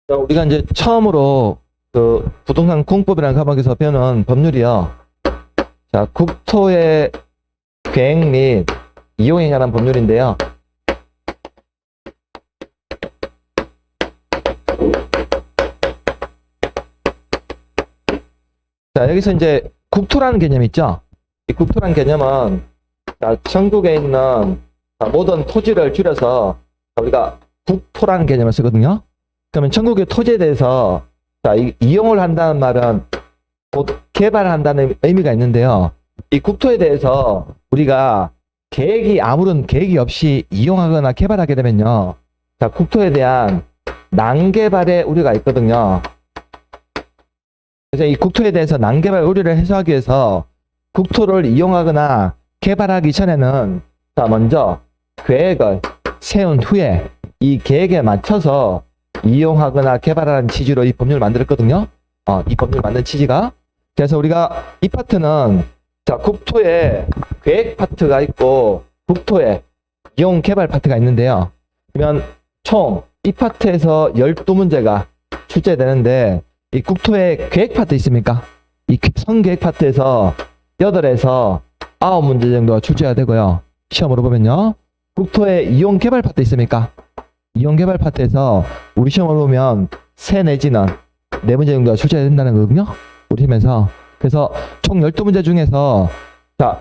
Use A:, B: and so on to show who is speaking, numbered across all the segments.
A: 자, 우리가 이제 처음으로 그 부동산 공법이라는 과목에서 배우는 법률이요. 자, 국토의 계획 및 이용에 관한 법률인데요. 자, 여기서 이제 국토라는 개념이 있죠. 이 국토라는 개념은 자, 전국에 있는 모든 토지를 줄여서 우리가 국토라는 개념을 쓰거든요. 그러면 전국의 토지에 대해서 자, 이용을 한다는 말은 곧 개발한다는 의미가 있는데요. 이 국토에 대해서 우리가 아무런 계획이 없이 이용하거나 개발하게 되면요. 자, 국토에 대한 난개발의 우려가 있거든요. 그래서 이 국토에 대해서 난개발 우려를 해소하기 위해서 국토를 이용하거나 개발하기 전에는 자, 먼저 계획을 세운 후에 이 계획에 맞춰서 이용하거나 개발하는 취지로 이 법률을 만들었거든요. 이 법률을 만든 취지가. 그래서 우리가 이 파트는 자, 국토에 계획 파트가 있고 국토에 이용 개발 파트가 있는데요. 그러면 총 이 파트에서 12문제가 출제되는데 이 국토에 계획 파트 있습니까? 이 선계획 파트에서 8에서 9문제 정도가 출제가 되고요. 시험으로 보면요. 국토에 이용 개발 파트 있습니까? 이용 개발 파트에서 우리 시험으로 보면 3 내지는 4문제 정도가 출제된다는 거거든요. 우리 시험에서. 그래서 총 12문제 중에서 자,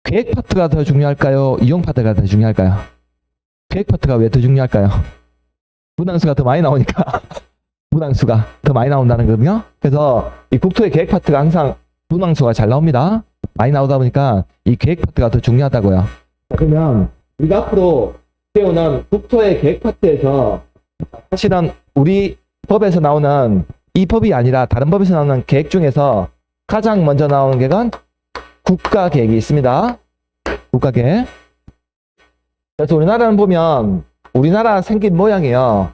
A: 계획 파트가 더 중요할까요? 이용 파트가 더 중요할까요? 계획 파트가 왜 더 중요할까요? 문항수가 더 많이 나오니까 문항수가 더 많이 나온다는 거거든요. 그래서 이 국토의 계획 파트가 항상 문항수가 잘 나옵니다. 많이 나오다 보니까 이 계획 파트가 더 중요하다고요. 그러면 우리가 앞으로 배우는 국토의 계획 파트에서 사실은 우리 법에서 나오는 이 법이 아니라 다른 법에서 나오는 계획 중에서 가장 먼저 나오는 계획은 국가계획이 있습니다. 국가계획. 그래서 우리나라는 보면 우리나라 생긴 모양이요.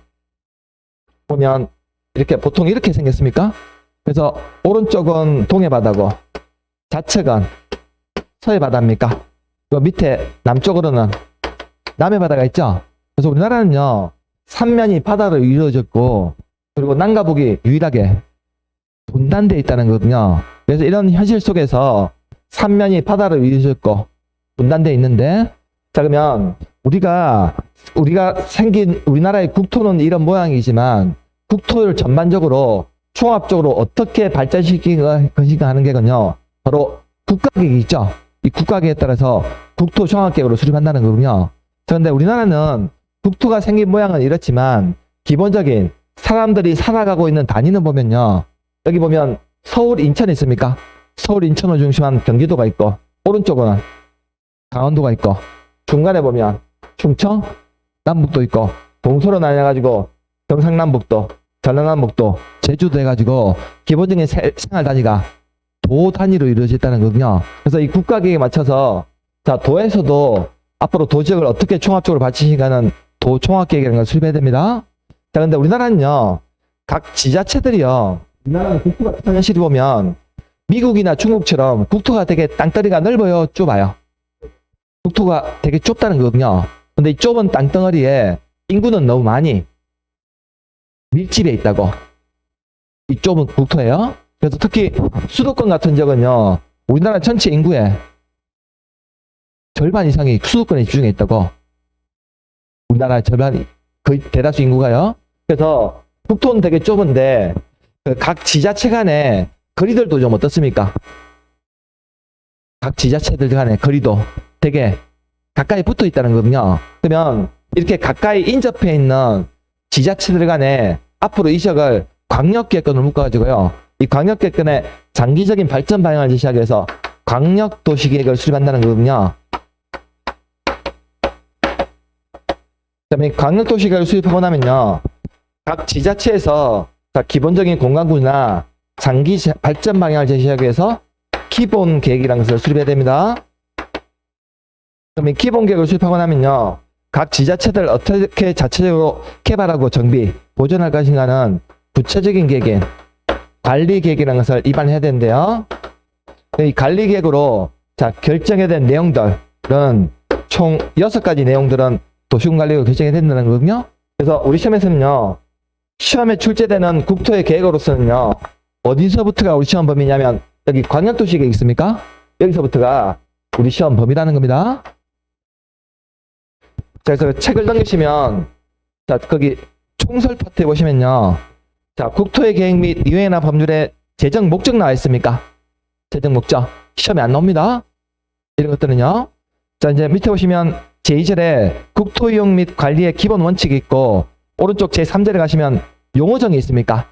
A: 보면 이렇게 보통 이렇게 생겼습니까? 그래서 오른쪽은 동해바다고 좌측은 서해바다입니까? 그 밑에 남쪽으로는 남해바다가 있죠. 그래서 우리나라는요 3면이 바다로 이루어졌고 그리고 남과 북이 유일하게 분단되어 있다는 거거든요. 그래서 이런 현실 속에서 3면이 바다로 이루어졌고 분단되어 있는데 자, 그러면 우리가 생긴 우리나라의 국토는 이런 모양이지만 국토를 전반적으로 종합적으로 어떻게 발전시킬 것인가 하는 게군요. 바로 국가계획이 있죠. 이 국가계획에 따라서 국토 종합계획으로 수립한다는 거군요. 그런데 우리나라는 국토가 생긴 모양은 이렇지만 기본적인 사람들이 살아가고 있는 단위는 보면요. 여기 보면 서울, 인천이 있습니까? 서울, 인천을 중심한 경기도가 있고 오른쪽은 강원도가 있고 중간에 보면 충청, 남북도 있고 동서로 나뉘어가지고 경상남북도, 전라남북도, 제주도 해가지고 기본적인 생활 단위가 도 단위로 이루어져 있다는 거군요. 그래서 이 국가계획에 맞춰서 자, 도에서도 앞으로 도지역을 어떻게 종합적으로 발전시키는 도종합계획이라는 걸 수립해야 됩니다. 자, 근데 우리나라는요, 각 지자체들이요, 우리나라는 국토가 특한 현실이 보면 미국이나 중국처럼 국토가 되게 땅덩어리가 넓어요, 좁아요? 국토가 되게 좁다는 거거든요. 근데 이 좁은 땅덩어리에 인구는 너무 많이 밀집해 있다고. 이 좁은 국토예요. 그래서 특히 수도권 같은 지역은요, 우리나라 전체 인구의 절반 이상이 수도권에 집중해 있다고. 우리나라 절반이 거의 대다수 인구가요. 그래서 국토는 되게 좁은데 각 지자체 간의 거리들도 좀 어떻습니까? 각 지자체들 간의 거리도 되게 가까이 붙어 있다는 거거든요. 그러면 이렇게 가까이 인접해 있는 지자체들 간에 앞으로 이 지역을 광역계획권으로 묶어가지고요. 이 광역계획권의 장기적인 발전 방향을 제시하기 위해서 광역도시계획을 수립한다는 거거든요. 그다음에 광역도시계획을 수립하고 나면요. 각 지자체에서 기본적인 공간구나 장기 발전 방향을 제시하기 위해서 기본계획이라는 것을 수립해야 됩니다. 그럼 이 기본계획을 수립하고 나면요. 각 지자체들 어떻게 자체적으로 개발하고 정비, 보존할 것인가는 구체적인 계획인 관리계획이라는 것을 입안해야 되는데요. 이 관리계획으로 자, 결정해야 될 내용들은 총 6가지 내용들은 도시군관리로 결정이 된다는 거거든요. 그래서 우리 시험에서는요, 시험에 출제되는 국토의 계획으로서는요, 어디서부터가 우리 시험 범위냐면, 여기 광역도시 계획 있습니까? 여기서부터가 우리 시험 범위라는 겁니다. 자, 그래서 책을 넘기시면, 자, 거기 총설 파트에 보시면요, 자, 국토의 계획 및 이행이나 법률의 제정 목적 나와 있습니까? 제정 목적. 시험에 안 나옵니다. 이런 것들은요. 자, 이제 밑에 보시면 제2절에 국토 이용 및 관리의 기본 원칙이 있고, 오른쪽 제3절에 가시면 용어정이 있습니까?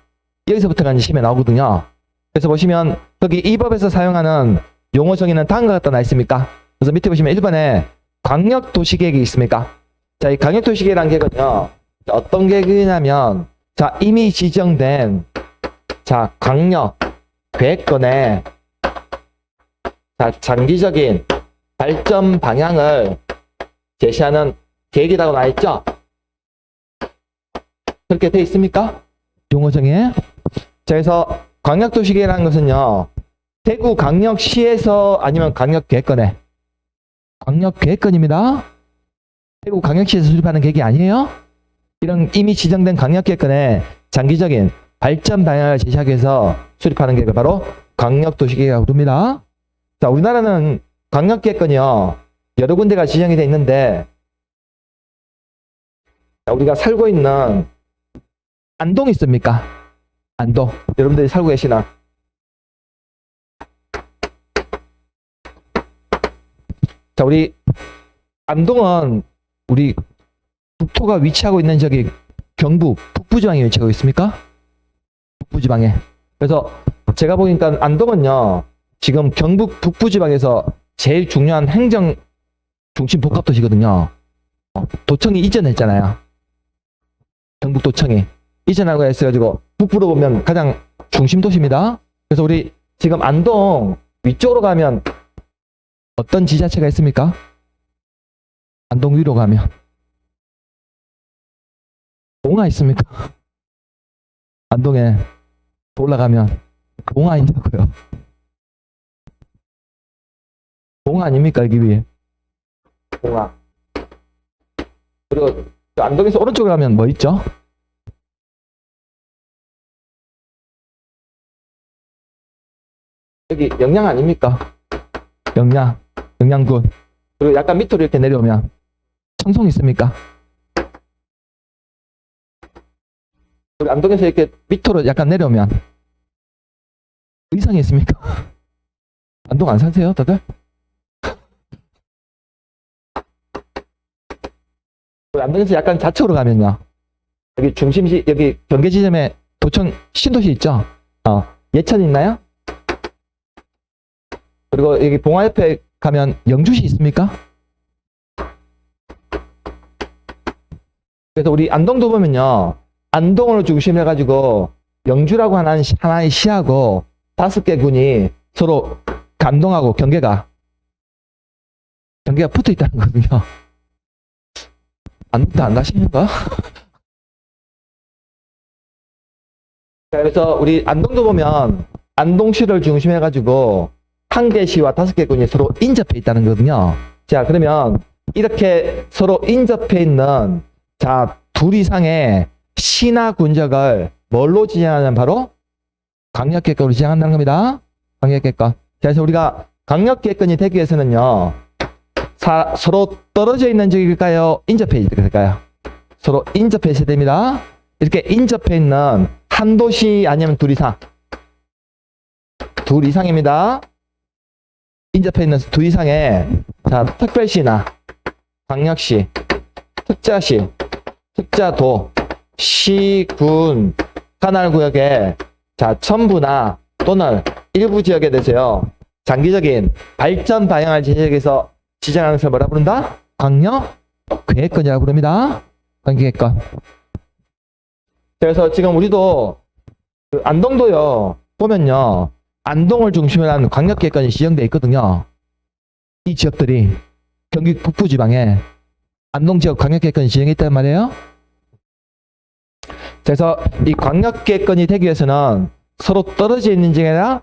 A: 여기서부터가 이제 시험에 나오거든요. 그래서 보시면 거기 이 법에서 사용하는 용어정의는 다음과 같다 나 있습니까? 그래서 밑에 보시면 1번에 광역도시계획이 있습니까? 자, 이 광역도시계획이라는 계획은요, 어떤 계획이냐면, 자, 이미 지정된, 자, 광역 계획권에, 자, 장기적인 발전 방향을 제시하는 계획이라고 나와 있죠? 그렇게 돼 있습니까? 용어정에. 자, 그래서 광역도시계획이라는 것은요, 대구 광역시에서 아니면 광역계획권에, 광역계획권입니다. 대구 광역시에서 수립하는 계획이 아니에요? 이런 이미 지정된 광역계획권에 장기적인 발전 방향을 제시하기 위해서 수립하는 계획을 바로 광역도시계획이라고 부릅니다. 자, 우리나라는 광역계획권이요, 여러 군데가 지정이 되어 있는데, 자, 우리가 살고 있는 안동 있습니까? 안동. 여러분들이 살고 계시나? 자, 우리 안동은 우리 국토가 위치하고 있는 저기 경북 북부지방에 위치하고 있습니까? 북부지방에. 그래서 제가 보니까 안동은요, 지금 경북 북부지방에서 제일 중요한 행정 중심 복합도시거든요. 도청이 이전했잖아요. 경북도청이 이전하고 했어가지고 북부로 보면 가장 중심 도시입니다. 그래서 우리 지금 안동 위쪽으로 가면 어떤 지자체가 있습니까? 안동 위로 가면 봉화 있습니까? 안동에 올라가면 봉화 있냐고요? 봉화 아닙니까, 여기 위에? 봉화. 그리고 안동에서 오른쪽으로 가면 뭐 있죠? 여기 영양 아닙니까? 영양군. 그리고 약간 밑으로 이렇게 내려오면 청송 있습니까? 그리고 안동에서 이렇게 밑으로 약간 내려오면 의성이 있습니까? 안동 안 사세요, 다들? 안동에서 약간 좌측으로 가면요, 여기 중심지, 여기 경계 지점에 도청 신도시 있죠? 예천 있나요? 그리고 여기 봉화 옆에 가면 영주시 있습니까? 그래서 우리 안동도 보면요, 안동을 중심으로 해가지고 영주라고 하는 하나의 시하고 5개 군이 서로 감동하고 경계가 붙어 있다는 거거든요. 안동도 안 가시는가? 그래서 우리 안동도 보면 안동시를 중심해가지고 1개 시와 5개 군이 서로 인접해 있다는 거거든요. 자, 그러면 이렇게 서로 인접해 있는, 자, 둘 이상의 시나 군적을 뭘로 지정하냐면 바로 광역계획권으로 지정한다는 겁니다. 광역계획권. 자, 그래서 우리가 광역계획권이 되기 위해서는요, 서로 떨어져 있는 지역일까요? 인접해 있을까요? 서로 인접해 있어야 됩니다. 이렇게 인접해 있는 한 도시 아니면 둘 이상. 둘 이상입니다. 인접해 있는 둘 이상의, 자, 특별시나 광역시, 특자시, 특자도, 시, 군, 관할구역에, 자, 전부나 또는 일부 지역에 대해서요, 장기적인 발전 방향을 제시해서 지정하는 것을 뭐라 부른다? 광역계획권이라고 부릅니다. 광역계획권. 그래서 지금 우리도 안동도요, 보면요, 안동을 중심으로 한 광역계획권이 지정되어 있거든요. 이 지역들이 경기 북부지방에 안동 지역 광역계획권이 지정해 있단 말이에요. 그래서 이 광역계획권이 되기 위해서는 서로 떨어져 있는 지역이 아니라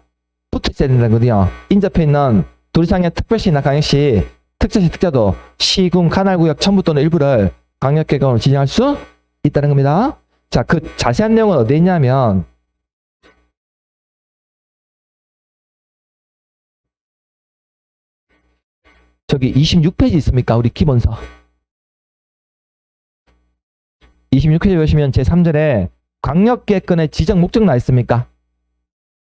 A: 붙어 있어야 된다는 거거든요. 인접해 있는 둘 이상의 특별시나 광역시, 특자시, 특자도, 시군, 관할구역 전부 또는 일부를 광역계획권으로 지정할 수 있다는 겁니다. 자, 그 자세한 내용은 어디 있냐면 저기 26페이지 있습니까? 우리 기본서. 26페이지 보시면 제3절에 광역계획권의 지정 목적 나와 있습니까?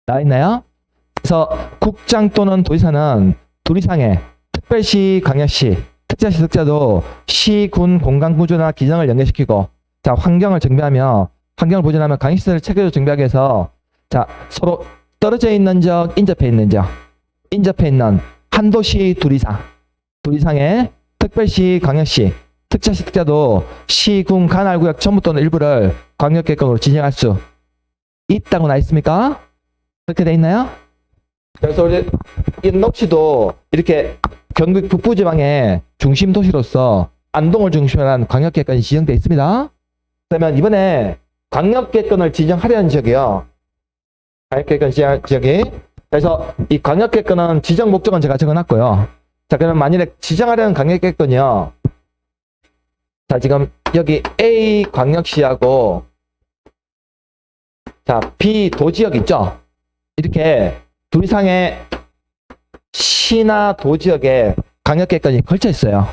A: 나와 있나요? 그래서 국장 또는 도지사는 둘 이상의 특별시, 광역시, 특자시, 특자도 시, 군, 공간구조나 기정을 연계시키고 자, 환경을 정비하며 환경을 보존하며 강의시설을 체계적으로 정비하기 위해서 자, 서로 떨어져 있는 적, 인접해 있는 적, 인접해 있는 한도시 둘 이상의 특별시, 광역시, 특자시, 특자도 시, 군, 관할구역 전부 또는 일부를 광역계획권으로 지정할 수 있다고 나와 있습니까? 그렇게 돼 있나요? 그래서 우리 인덕시도 이렇게 경북 북부지방의 중심 도시로서 안동을 중심으로 한 광역계획권이 지정되어 있습니다. 그러면 이번에 광역계획권을 지정하려는 지역이요. 광역계획권 지정 지역이. 그래서 이 광역계획권은 지정 목적은 제가 적어놨고요. 자, 그러면 만일에 지정하려는 광역계획권이요. 자, 지금 여기 A 광역시하고 자, B 도지역 있죠? 이렇게 둘 이상의 시나 도지역에 광역계획권이 걸쳐 있어요.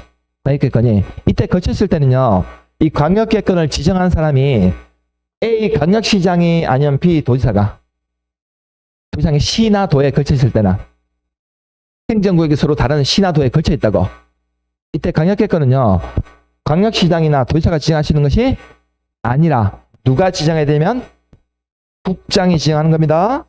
A: 광역계획권이. 이때 걸쳐 있을 때는요. 이 광역계획권을 지정한 사람이 A 광역시장이 아니면 B 도지사가 둘 이상의 시나 도에 걸쳐 있을 때나 행정구역이 서로 다른 시나 도에 걸쳐 있다고. 이때 광역계획권은요. 광역시장이나 도지사가 지정하시는 것이 아니라 누가 지정해야 되면 국장이 지정하는 겁니다.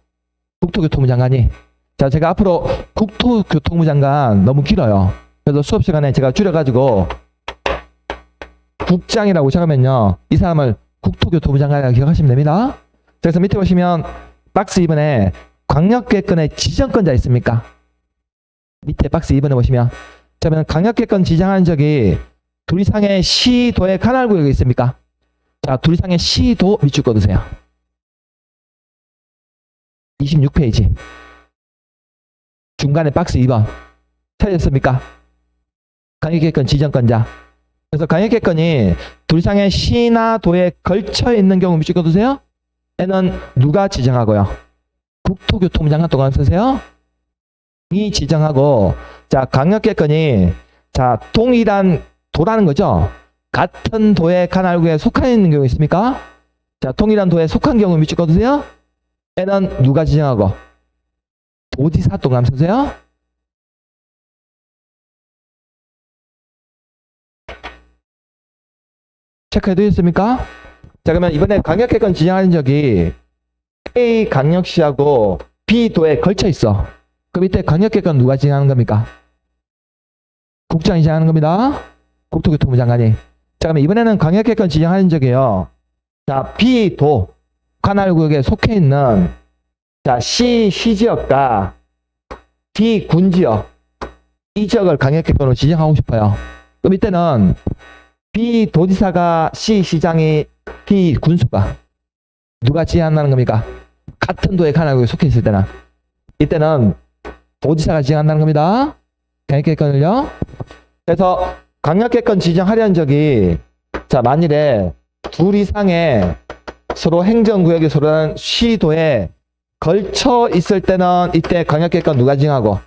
A: 국토교통부 장관이. 자, 제가 앞으로 국토교통부 장관 너무 길어요. 그래서 수업 시간에 제가 줄여가지고 국장이라고 적으면요. 이 사람을 국토교통부 장관이라고 기억하시면 됩니다. 그래서 밑에 보시면 박스 2번에 광역계획권의 지정권자 있습니까? 밑에 박스 2번에 보시면 자, 그러면 광역계획권 지정한 적이 둘 이상의 시도의 관할구역이 있습니까? 자, 둘 이상의 시도 밑줄 꺼두세요. 26페이지 중간에 박스 2번 찾으셨습니까? 광역계획권 지정권자. 그래서 광역계획권이 둘 이상의 시나 도에 걸쳐 있는 경우 밑줄 꺼두세요. 에는 누가 지정하고요? 국토교통부 장관 동안 쓰세요. 이 지정하고 자, 광역계획권이 자, 동일한 도라는 거죠. 같은 도의 관할구에 속해 있는 경우 있습니까? 자, 동일한 도에 속한 경우 밑줄 꺼두세요. 에는 누가 지정하고? 도지사 동감 쓰세요. 체크해 두셨습니까? 자, 그러면 이번에 광역계획권 지정하는 적이 A 광역시하고 B 도에 걸쳐 있어. 그럼 이때 광역계획권 누가 지정하는 겁니까? 국장이 지정하는 겁니다. 국토교통부 장관이. 자, 그러면 이번에는 광역계획권 지정하는 적이에요. 자, B 도 관할구역에 속해 있는 자, 시지역과 D 군지역 이 지역을 광역계획권으로 지정하고 싶어요. 그럼 이때는 B 도지사가 C 시장이 D 군수가 누가 지정한다는 겁니까? 같은 도의 관할구역에 속해 있을 때는 이때는 도지사가 지정한다는 겁니다. 광역계획권을요. 그래서 광역계획권 지정하려는 적이 자, 만일에 둘 이상의 서로 행정구역이 서로 다른 시도에 걸쳐 있을 때는 이때 광역계획권 누가 지정하고?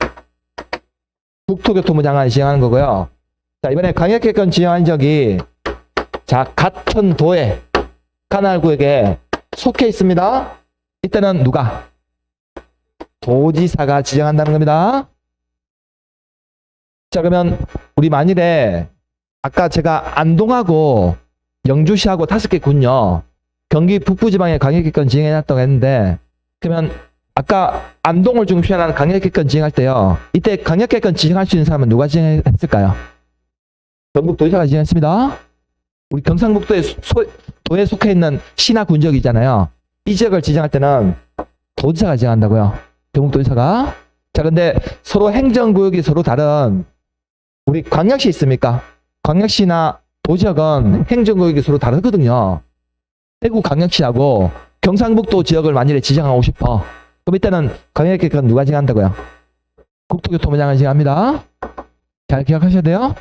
A: 국토교통부 장관이 지정하는 거고요. 자, 이번에 광역계획권 지정한 적이 자, 같은 도에 관할구역에 속해 있습니다. 이때는 누가? 도지사가 지정한다는 겁니다. 자, 그러면 우리 만일에 아까 제가 안동하고 영주시하고 5개 군요. 경기 북부지방에 광역계획권 지정해놨다고 했는데 그러면 아까 안동을 중심으로 하는 광역계획권 지정할 때요. 이때 광역계획권 지정할 수 있는 사람은 누가 지정했을까요? 경북도지사가 지정했습니다. 우리 경상북도에 도에 속해 있는 시나 군지역이잖아요. 이 지역을 지정할 때는 도지사가 지정한다고요. 경북도지사가. 자, 근데 서로 행정구역이 서로 다른 우리 광역시 있습니까? 광역시나 도지역은 행정구역이 서로 다르거든요. 대구 광역시하고 경상북도 지역을 만일에 지정하고 싶어. 그럼 이때는 광역계획권 누가 지정한다고요? 국토교통부 장관이 지정합니다. 잘 기억하셔야 돼요.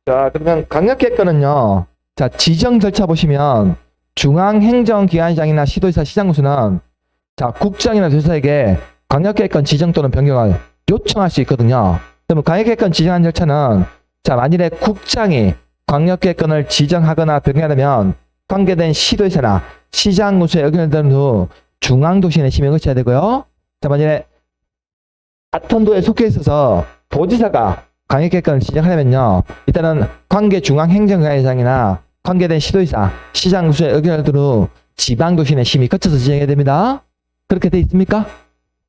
A: 자, 그러면 광역계획권은요. 자, 지정 절차 보시면 중앙행정기관장이나 시도지사 시장군수는 자, 국장이나 도지사에게 광역계획권 지정 또는 변경을 요청할 수 있거든요. 그러면 광역계획권 지정한 절차는 자, 만일에 국장이 광역계획권을 지정하거나 변경하려면 관계된 시도지사나 시장군수의 의견을 들은 후 중앙도시의 심의를 거쳐야 되고요. 자, 만일에 같은 도에 속해 있어서 도지사가 광역계획권을 지정하려면요, 일단은 관계 중앙행정관장이나 관계된 시도지사, 시장군수의 의견을 들은 후 지방도시의 심의 거쳐서 지정해야 됩니다. 그렇게 돼 있습니까?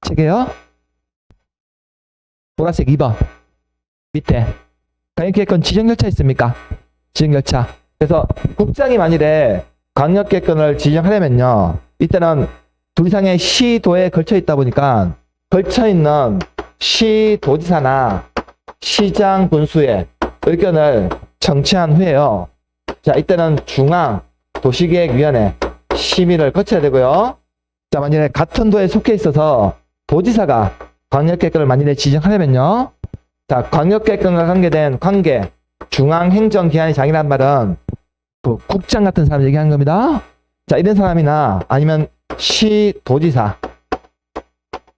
A: 책에요. 보라색 2번 밑에 광역계획권 지정 절차 있습니까? 지정 절차. 그래서 국장이 만일에 광역계획권을 지정하려면요, 이때는 둘 이상의 시도에 걸쳐 있다 보니까 걸쳐 있는 시도지사나 시장 군수의 의견을 청취한 후에요. 자, 이때는 중앙도시계획위원회 심의를 거쳐야 되고요. 자, 만일에 같은 도에 속해 있어서 도지사가 광역계획권을 만일에 지정하려면요, 자, 광역계획권과 관계된 관계 중앙행정기관장이란 말은 그 국장 같은 사람 얘기하는 겁니다. 자, 이런 사람이나 아니면 시도지사,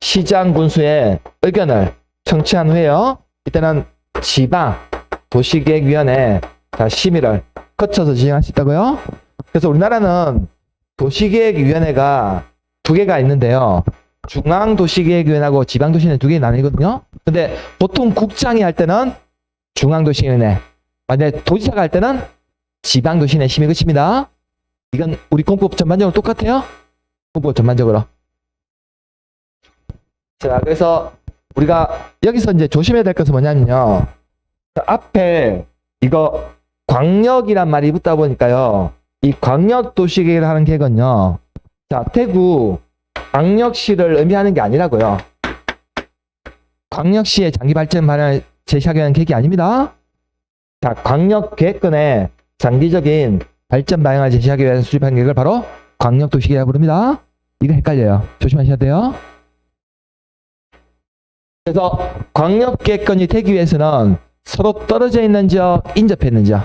A: 시장군수의 의견을 청취한 후에요, 이때는 지방도시계획위원회 심의를 거쳐서 지정할 수 있다고요. 그래서 우리나라는 도시계획위원회가 두 개가 있는데요. 중앙도시계획위원회하고 지방도시위원회 두 개 나뉘거든요. 근데 보통 국장이 할 때는 중앙도시위원회, 만약에 도지사가 할 때는 지방도시위원회 심의 거칩니다. 이건 우리 공법 전반적으로 똑같아요. 공법 전반적으로. 자, 그래서 우리가 여기서 이제 조심해야 될 것은 뭐냐면요, 앞에 이거 광역이란 말이 붙다 보니까요, 이 광역도시계획을 하는 계획은요, 자, 대구 광역시를 의미하는 게 아니라고요. 광역시의 장기 발전 방향을 제시하기 위한 계획이 아닙니다. 자, 광역계획권의 장기적인 발전 방향을 제시하기 위해서 수립한 계획을 바로 광역도시계획이라고 부릅니다. 이거 헷갈려요. 조심하셔야 돼요. 그래서 광역계획권이 되기 위해서는 서로 떨어져 있는 지역, 인접해 있는 지역,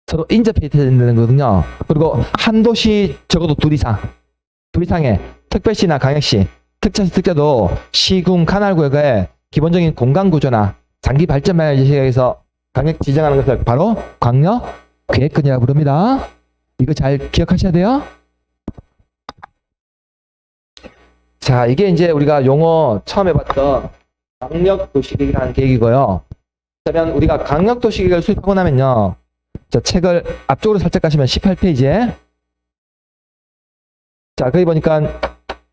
A: 서로 인접해 있는 거거든요. 그리고 한 도시 적어도 둘 이상의 특별시나 광역시, 특차시, 특자도 시군 관할구역의 기본적인 공간구조나 장기 발전 방향을 제시하기 위해서 광역 지정하는 것을 바로 광역계획권이라고 부릅니다. 이거 잘 기억하셔야 돼요. 자, 이게 이제 우리가 용어 처음 해봤던 광역도시계획이라는 계획이고요. 그러면 우리가 광역도시계획을 수립하고 나면요, 자, 책을 앞쪽으로 살짝 가시면 18페이지에 자, 거기 보니까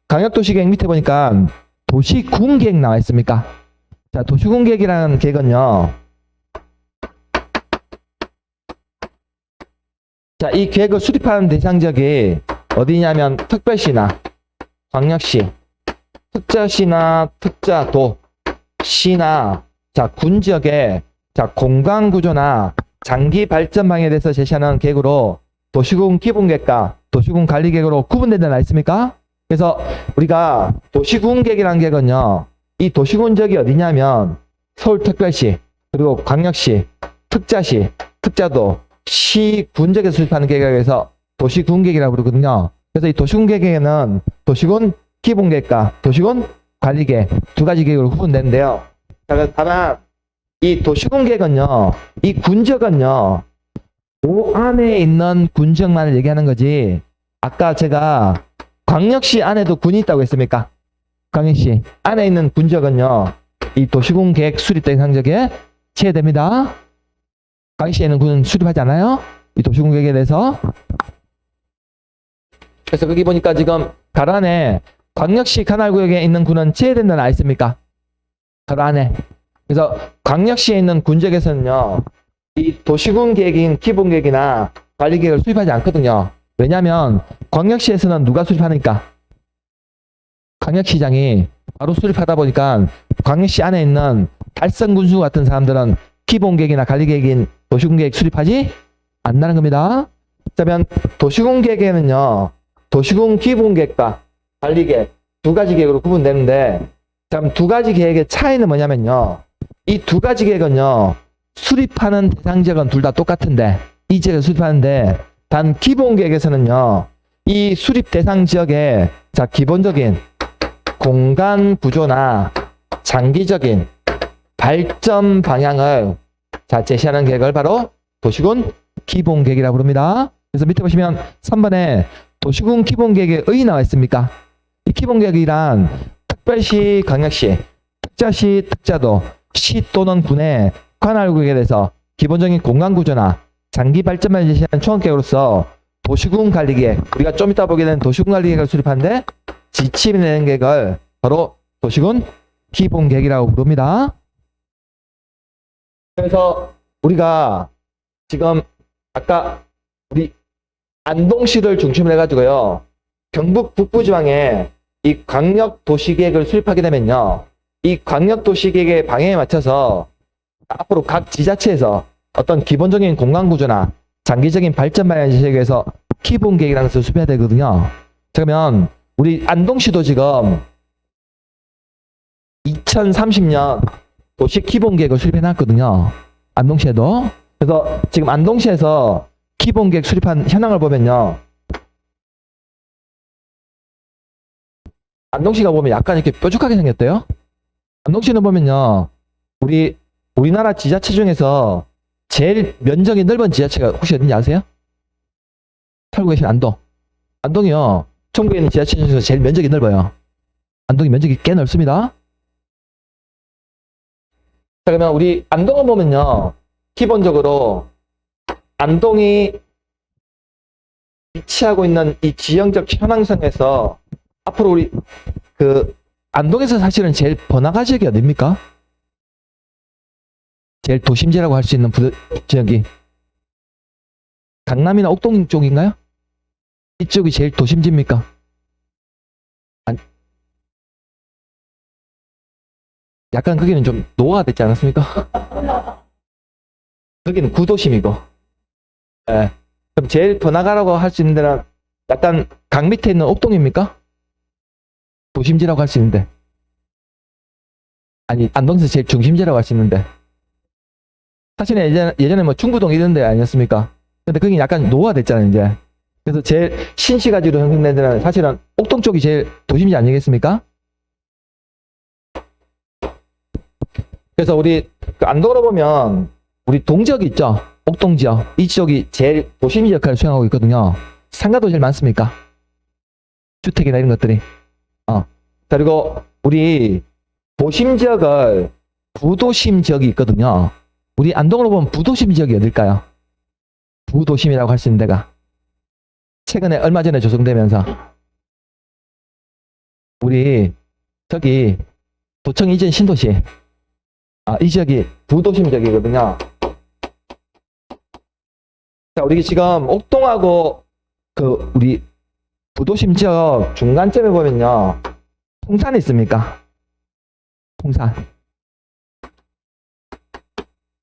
A: 광역도시계획 밑에 보니까 도시군계획 나와 있습니까? 자, 도시군계획이라는 계획은요, 자, 이 계획을 수립하는 대상 지역이 어디냐면 특별시나 광역시, 특자시나 특자도, 시나 자, 군 지역의 자, 공간 구조나 장기 발전 방향에 대해서 제시하는 계획으로 도시군 기본계획과 도시군 관리계획으로 구분된 데 나 있습니까? 그래서 우리가 도시군 계획이라는 계획은요, 이 도시군 지역이 어디냐면 서울특별시, 그리고 광역시, 특자시, 특자도, 시, 군 지역에서 수립하는 계획에 의해서 도시군 계획이라고 부르거든요. 그래서 이 도시군 계획에는 도시군 기본계획과 도시군 관리계획 두 가지 계획으로 구분되는데요. 다만 이 도시군 계획은요, 이 군지역은요, 그 안에 있는 군지역만을 얘기하는 거지, 아까 제가 광역시 안에도 군이 있다고 했습니까? 광역시 안에 있는 군지역은요, 이 도시군 계획 수립 대상 지역에 제외됩니다. 광역시에는 군은 수립하지 않아요? 이 도시군 계획에 대해서. 그래서 거기 보니까 지금 가로 안에 광역시 관할구역에 있는 군은 제외된다는 알 있습니까? 가로 안에. 그래서 광역시에 있는 군지역에서는요, 이 도시군 계획인 기본계획이나 관리계획을 수립하지 않거든요. 왜냐하면 광역시에서는 누가 수립하니까? 광역시장이 바로 수립하다 보니까 광역시 안에 있는 달성군수 같은 사람들은 기본계획이나 관리계획인 도시군계획 수립하지 않는다는 겁니다. 그러면 도시군계획에는요, 도시군 기본계획과 관리계획 두 가지 계획으로 구분되는데, 그럼 두 가지 계획의 차이는 뭐냐면요, 이 두 가지 계획은요, 수립하는 대상 지역은 둘 다 똑같은데 이 지역을 수립하는데 단 기본 계획에서는요. 이 수립 대상 지역의 자 기본적인 공간 구조나 장기적인 발전 방향을 자 제시하는 계획을 바로 도시군 기본 계획이라고 부릅니다. 그래서 밑에 보시면 3번에 도시군 기본 계획에 의 나와 있습니까? 이 기본 계획이란 특별시, 광역시, 특자시, 특자도, 시 또는 군의 관할구역에 대해서 기본적인 공간 구조나 장기 발전을 제시하는 총합 계획으로서 도시군 관리계획, 우리가 좀 이따 보게 되는 도시군 관리계획을 수립하는데 지침이 내는 계획을 바로 도시군 기본 계획이라고 부릅니다. 그래서 우리가 지금 아까 우리 안동시를 중심으로 해가지고요. 경북 북부지방에 이 광역도시계획을 수립하게 되면요. 이 광역도시계획의 방향에 맞춰서 앞으로 각 지자체에서 어떤 기본적인 공간구조나 장기적인 발전 방향 제시하기 위해서 기본 계획이라는 것을 수립해야 되거든요. 그러면 우리 안동시도 지금 2030년 도시 기본 계획을 수립해 놨거든요. 안동시에도. 그래서 지금 안동시에서 기본 계획 수립한 현황을 보면요. 안동시가 보면 약간 이렇게 뾰족하게 생겼대요. 안동시는 보면요. 우리나라 지자체 중에서 제일 면적이 넓은 지자체가 혹시 어딘지 아세요? 살고 계신 안동. 안동이요. 전국에 있는 지자체 중에서 제일 면적이 넓어요. 안동이 면적이 꽤 넓습니다. 자, 그러면 우리 안동을 보면요. 기본적으로 안동이 위치하고 있는 이 지형적 현황성에서 앞으로 우리 안동에서 사실은 제일 번화가 지역이 어딥니까? 제일 도심지라고 할 수 있는 지역이 강남이나 옥동 쪽인가요? 이쪽이 제일 도심지입니까? 약간 거기는 좀 노화가 됐지 않았습니까? 거기는 구도심이고. 예. 그럼 제일 번화가라고 할 수 있는 데는 약간 강 밑에 있는 옥동입니까? 도심지라고 할 수 있는데. 아니, 안동에서 제일 중심지라고 할 수 있는데. 사실은 예전에 뭐 중구동 이런 데 아니었습니까? 근데 거기 약간 노화됐잖아요, 이제. 그래서 제일 신시가지로 형성된 데는 사실은 옥동 쪽이 제일 도심지 아니겠습니까? 그래서 우리 안동으로 보면 우리 동지역 있죠? 옥동지역. 이 지역이 제일 도심지 역할을 수행하고 있거든요. 상가도 제일 많습니까? 주택이나 이런 것들이. 그리고 우리 도심 지역을 부도심 지역이 있거든요. 우리 안동으로 보면 부도심 지역이 어딜까요? 부도심이라고 할 수 있는 데가. 최근에 얼마 전에 조성되면서 우리 저기 도청 이전 신도시 이 지역이 부도심 지역이거든요. 자, 우리 지금 옥동하고 우리 부도심 지역 중간점에 보면요. 통산이 있습니까? 통산.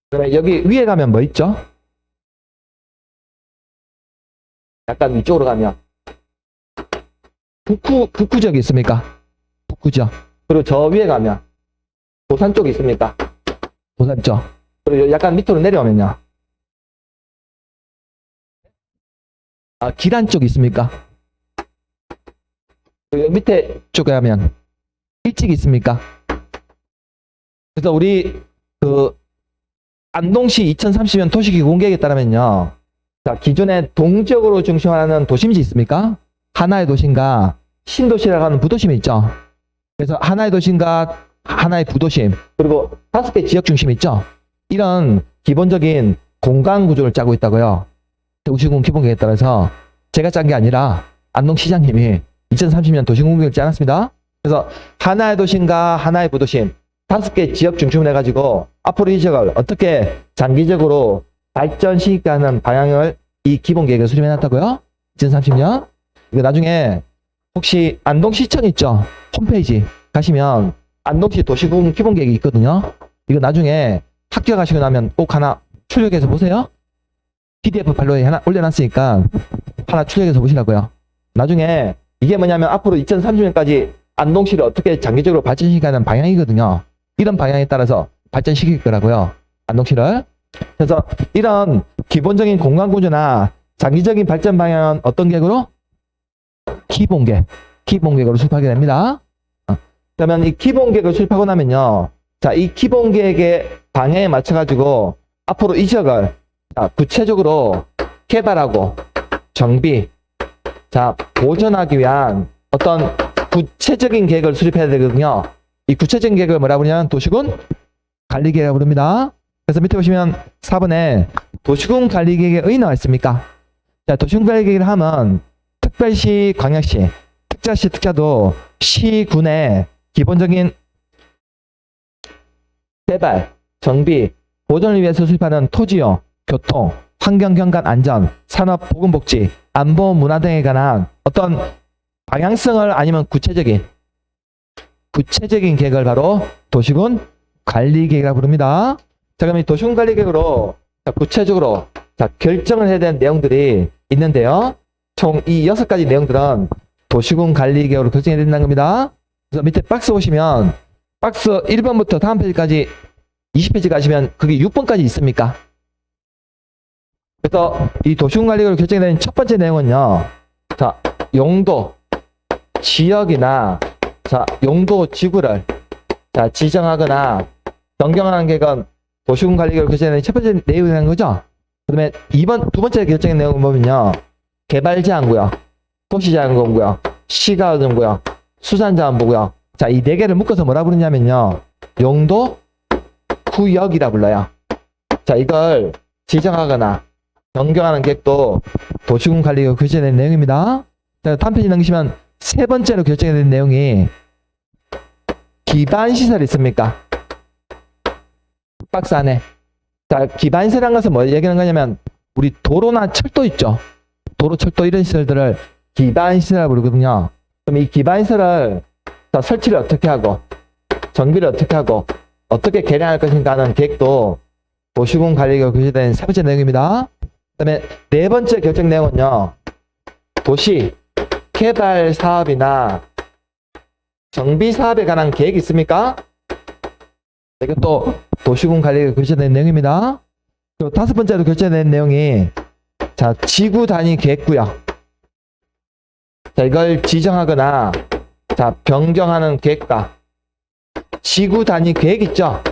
A: 그러면 여기 위에 가면 뭐 있죠? 약간 위쪽으로 가면 북구 지역이 있습니까? 북구 지역. 그리고 저 위에 가면 도산 쪽이 있습니까? 도산 쪽. 그리고 약간 밑으로 내려오면요. 기란 쪽이 있습니까? 그리고 밑에 쪽에 가면 일찍 있습니까? 그래서 우리 안동시 2030년 도시기본 계획에 따르면요. 자, 기존에 동지역으로 중심하는 도심지 있습니까? 하나의 도심과 신도시라고 하는 부도심이 있죠. 그래서 하나의 도심과 하나의 부도심, 그리고 5개 지역 중심이 있죠. 이런 기본적인 공간 구조를 짜고 있다고요. 도시군 기본 계획에 따라서 제가 짠 게 아니라 안동시장님이 2030년 도시군 계획을 짜놨습니다. 그래서 하나의 도심과 하나의 부도심 5개 지역 중심으로 해가지고 앞으로 이 지역을 어떻게 장기적으로 발전시키게 하는 방향을 이 기본 계획을 수립해 놨다고요. 2030년. 이거 나중에 혹시 안동시청 있죠? 홈페이지 가시면 안동시 도시군 기본 계획이 있거든요. 이거 나중에 학교 가시고 나면 꼭 하나 출력해서 보세요. PDF 발로에 하나 올려놨으니까 하나 출력해서 보시라고요. 나중에 이게 뭐냐면 앞으로 2030년까지 안동시를 어떻게 장기적으로 발전시키는 방향이거든요. 이런 방향에 따라서 발전시킬 거라고요. 안동시를. 그래서 이런 기본적인 공간 구조나 장기적인 발전 방향은 어떤 계획으로? 기본 계획으로 수립하게 됩니다. 그러면 이 기본 계획을 수립하고 나면요. 자, 이 기본 계획의 방향에 맞춰가지고 앞으로 이 지역을 구체적으로 개발하고 정비, 보존하기 위한 어떤 구체적인 계획을 수립해야 되거든요. 이 구체적인 계획을 뭐라 부르냐면 도시군 관리계획이라고 부릅니다. 그래서 밑에 보시면 4번에 도시군 관리계획의 의의는 나와 있습니까? 자, 도시군 관리계획을 하면 특별시, 광역시, 특자시, 특자도 시군의 기본적인 개발, 정비, 보존을 위해서 수립하는 토지요, 교통, 환경, 경관, 안전, 산업, 보건복지, 안보, 문화 등에 관한 어떤 방향성을 아니면 구체적인 계획을 바로 도시군 관리계획이라고 부릅니다. 자, 그럼 이 도시군 관리계획으로 구체적으로 결정을 해야 되는 내용들이 있는데요. 총 이 6가지 내용들은 도시군 관리계획으로 결정해야 된다는 겁니다. 그래서 밑에 박스 보시면 박스 1번부터 다음 페이지까지 20페이지 가시면 그게 6번까지 있습니까? 그래서 이 도시군 관리계획으로 결정되는 첫 번째 내용은요. 자, 용도, 지역이나 용도 지구를 지정하거나 변경하는 계획은 도시군 관리계획으로 결정되는 첫 번째 내용이라는 거죠. 그 다음에 두 번째 결정의 내용을 보면요. 개발제한구역, 도시제한구역, 시가운구역, 수산자원부구역. 자, 이 4개를 묶어서 뭐라 부르냐면요. 용도 구역이라 불러요. 자, 이걸 지정하거나 변경하는 계획도 도시군 관리계획으로 결정된 내용입니다. 자, 다음 페이지 넘기시면 세 번째로 결정된 내용이 기반시설이 있습니까? 박스 안에. 자, 기반시설이라는 것은 뭘 얘기하는 거냐면 우리 도로나 철도 있죠. 도로, 철도 이런 시설들을 기반시설이라고 부르거든요. 그럼 이 기반시설을 설치를 어떻게 하고 정비를 어떻게 하고 어떻게 개량할 것인가 하는 계획도 도시군 관리계획으로 결정된 세 번째 내용입니다. 그 다음에 네 번째 결정 내용은요. 도시 개발 사업이나 정비 사업에 관한 계획이 있습니까? 이것도 도시군 관리계획으로 결정된 내용입니다. 그리고 다섯 번째로 결정된 내용이 지구 단위 계획구역. 이걸 지정하거나 변경하는 계획과 지구 단위 계획 있죠?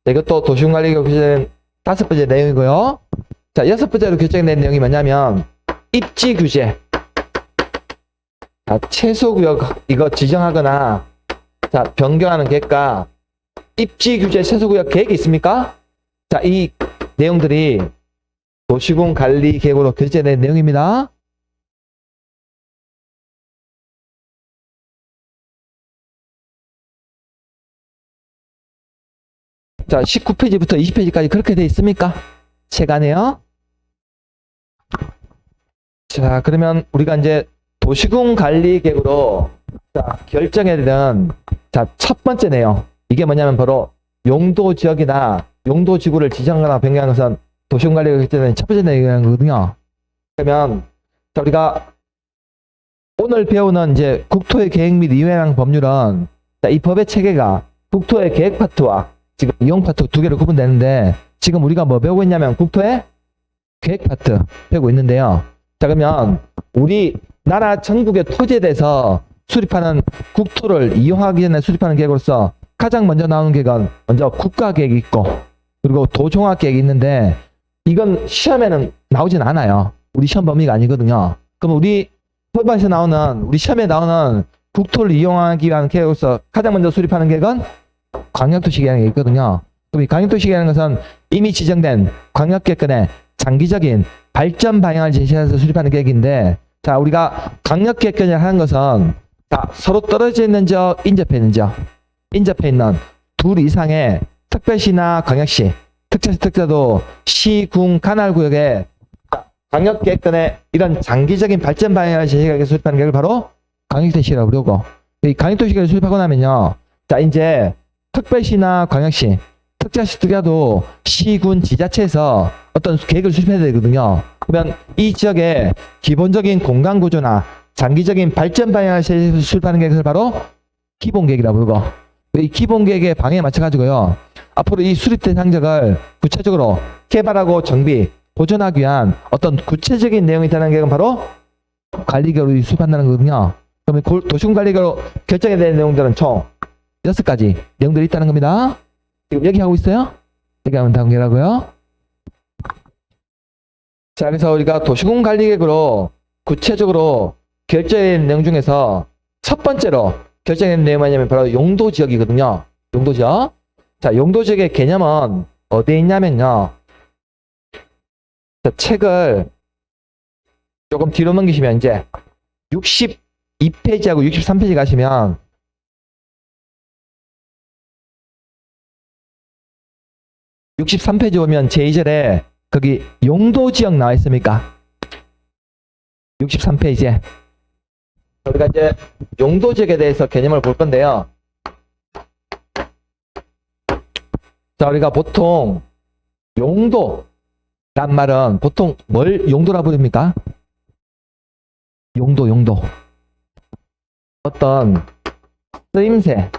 A: 이것도 도시군 관리계획으로 결정된 다섯 번째 내용이고요. 여섯 번째로 결정된 내용이 뭐냐면 입지 규제. 채소구역 이거 지정하거나 변경하는 계획과 입지 규제 채소구역 계획이 있습니까? 이 내용들이 도시군 관리 계획으로 결정된 내용입니다. 자, 19페이지부터 20페이지까지 그렇게 되어 있습니까? 책 안에요. 자, 그러면 우리가 이제 도시군 관리 계획으로 결정해야 되는 첫 번째 내용. 이게 뭐냐면 바로 용도 지역이나 용도 지구를 지정하거나 변경하는 것은 도시군 관리가 결정되는 첫 번째 내용이거든요. 그러면 우리가 오늘 배우는 이제 국토의 계획 및 이행하는 법률은 이 법의 체계가 국토의 계획 파트와 지금 이용 파트 두 개로 구분되는데 지금 우리가 뭐 배우고 있냐면 국토의 계획 파트 배우고 있는데요. 자, 그러면 우리 나라 전국의 토지에 대해서 수립하는 국토를 이용하기 전에 수립하는 계획으로서 가장 먼저 나오는 계획은 먼저 국가계획이 있고 그리고 도종합계획이 있는데 이건 시험에는 나오진 않아요. 우리 시험 범위가 아니거든요. 그럼 우리 법에서 나오는 우리 시험에 나오는 국토를 이용하기 위한 계획으로서 가장 먼저 수립하는 계획은 광역도시 계획이 있거든요. 그럼 이 광역도시 계획이라는 것은 이미 지정된 광역계획권의 장기적인 발전 방향을 제시해서 수립하는 계획인데 자, 우리가 광역계획권을 하는 것은 서로 떨어져 있는 지역, 인접해 있는 지역, 인접해 있는 둘 이상의 특별시나 광역시, 특자시, 특자도, 시, 군, 관할구역에 광역계획권의 이런 장기적인 발전 방향을 제시하게 수립하는 계획을 바로 광역도시라고 부르고 이 광역도시 계획을 수립하고 나면요. 자, 이제 특별시나 광역시, 특자시, 특자도 시, 군, 지자체에서 어떤 계획을 수립해야 되거든요. 그러면 이 지역의 기본적인 공간 구조나 장기적인 발전 방향을 수립하는 계획을 바로 기본계획이라고 부르고 이 기본계획의 방향에 맞춰가지고요. 앞으로 이 수립된 항적을 구체적으로 개발하고 정비, 보존하기 위한 어떤 구체적인 내용이 되는 게 바로 관리계획으로 수립한다는 거거든요. 그러면 도시군 관리계획으로 결정해야 되는 내용들은 총 6가지 내용들이 있다는 겁니다. 지금 얘기하고 있어요? 얘기하면 단계라고요. 자, 그래서 우리가 도시군 관리계획으로 구체적으로 결정해야 되는 내용 중에서 첫 번째로 결정해야 되는 내용이 뭐냐면 바로 용도지역이거든요. 용도지역. 자, 용도지역의 개념은 어디에 있냐면요. 자, 책을 조금 뒤로 넘기시면 이제 62페이지하고 63페이지 가시면 (63페이지) 보면 제2절에 거기 용도지역 나와 있습니까? 63페이지에 우리가 이제 용도지역에 대해서 개념을 볼 건데요. 자, 우리가 보통 용도란 말은 보통 뭘 용도라 부릅니까? 용도. 어떤 쓰임새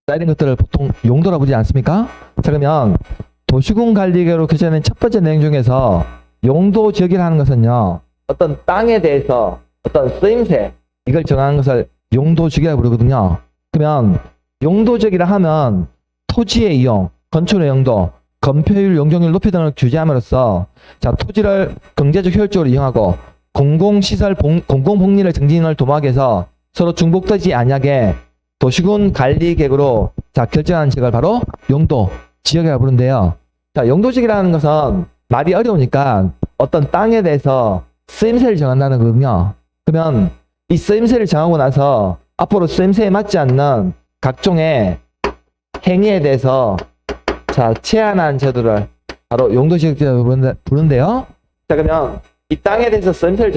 A: 이런 것들을 보통 용도라 부르지 않습니까? 자, 그러면 도시군 관리계획으로 결정된 첫 번째 내용 중에서 용도지역이라는 것은요, 어떤 땅에 대해서 어떤 쓰임새 이걸 정하는 것을 용도지역이라고 부르거든요. 그러면 용도지역이라 하면 토지의 이용, 건축의 용도, 건폐율, 용적률, 높이 등을 규제함으로써 자, 토지를 경제적 효율적으로 이용하고 공공시설, 공공복리를 증진을 도모하기 위해서 서로 중복되지 아니하게 도시군 관리계획으로 자, 결정한 지역을 바로 용도지역이라고 부르는데요. 자, 용도지역이라는 것은 말이 어려우니까 어떤 땅에 대해서 쓰임새를 정한다는 거거든요. 그러면 이 쓰임새를 정하고 나서 앞으로 쓰임새에 맞지 않는 각종의 행위에 대해서 자, 제한한 제도를 바로 용도지역이라고 부르는데요. 자, 그러면 이 땅에 대해서 쓰임새를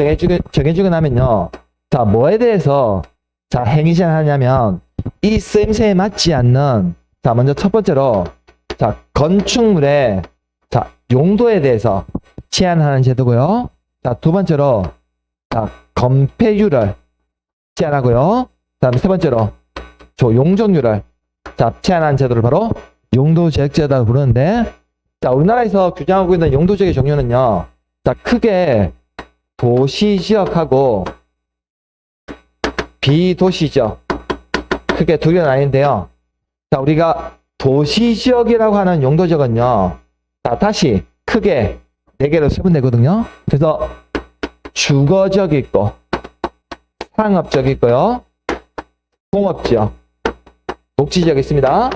A: 정해주고 나면요. 자, 뭐에 대해서 자, 행위 제한하냐면 이 쓰임새에 맞지 않는 자, 먼저 첫 번째로 자, 건축물의 자, 용도에 대해서 제한하는 제도고요. 자, 두 번째로 자, 건폐율을 제한하고요. 다음 세 번째로 용적률을 자, 제한하는 제도를 바로 용도지역제도라고 부르는데, 자, 우리나라에서 규정하고 있는 용도지역의 종류는요, 자, 크게 도시지역하고 비도시지역 크게 두 개가 나뉘는데요. 자, 우리가 도시지역이라고 하는 용도지역은요, 자, 다시 크게 4개로 세분되거든요. 그래서 주거지역이 있고 상업지역이 있고요, 공업지역, 녹지지역이 있습니다.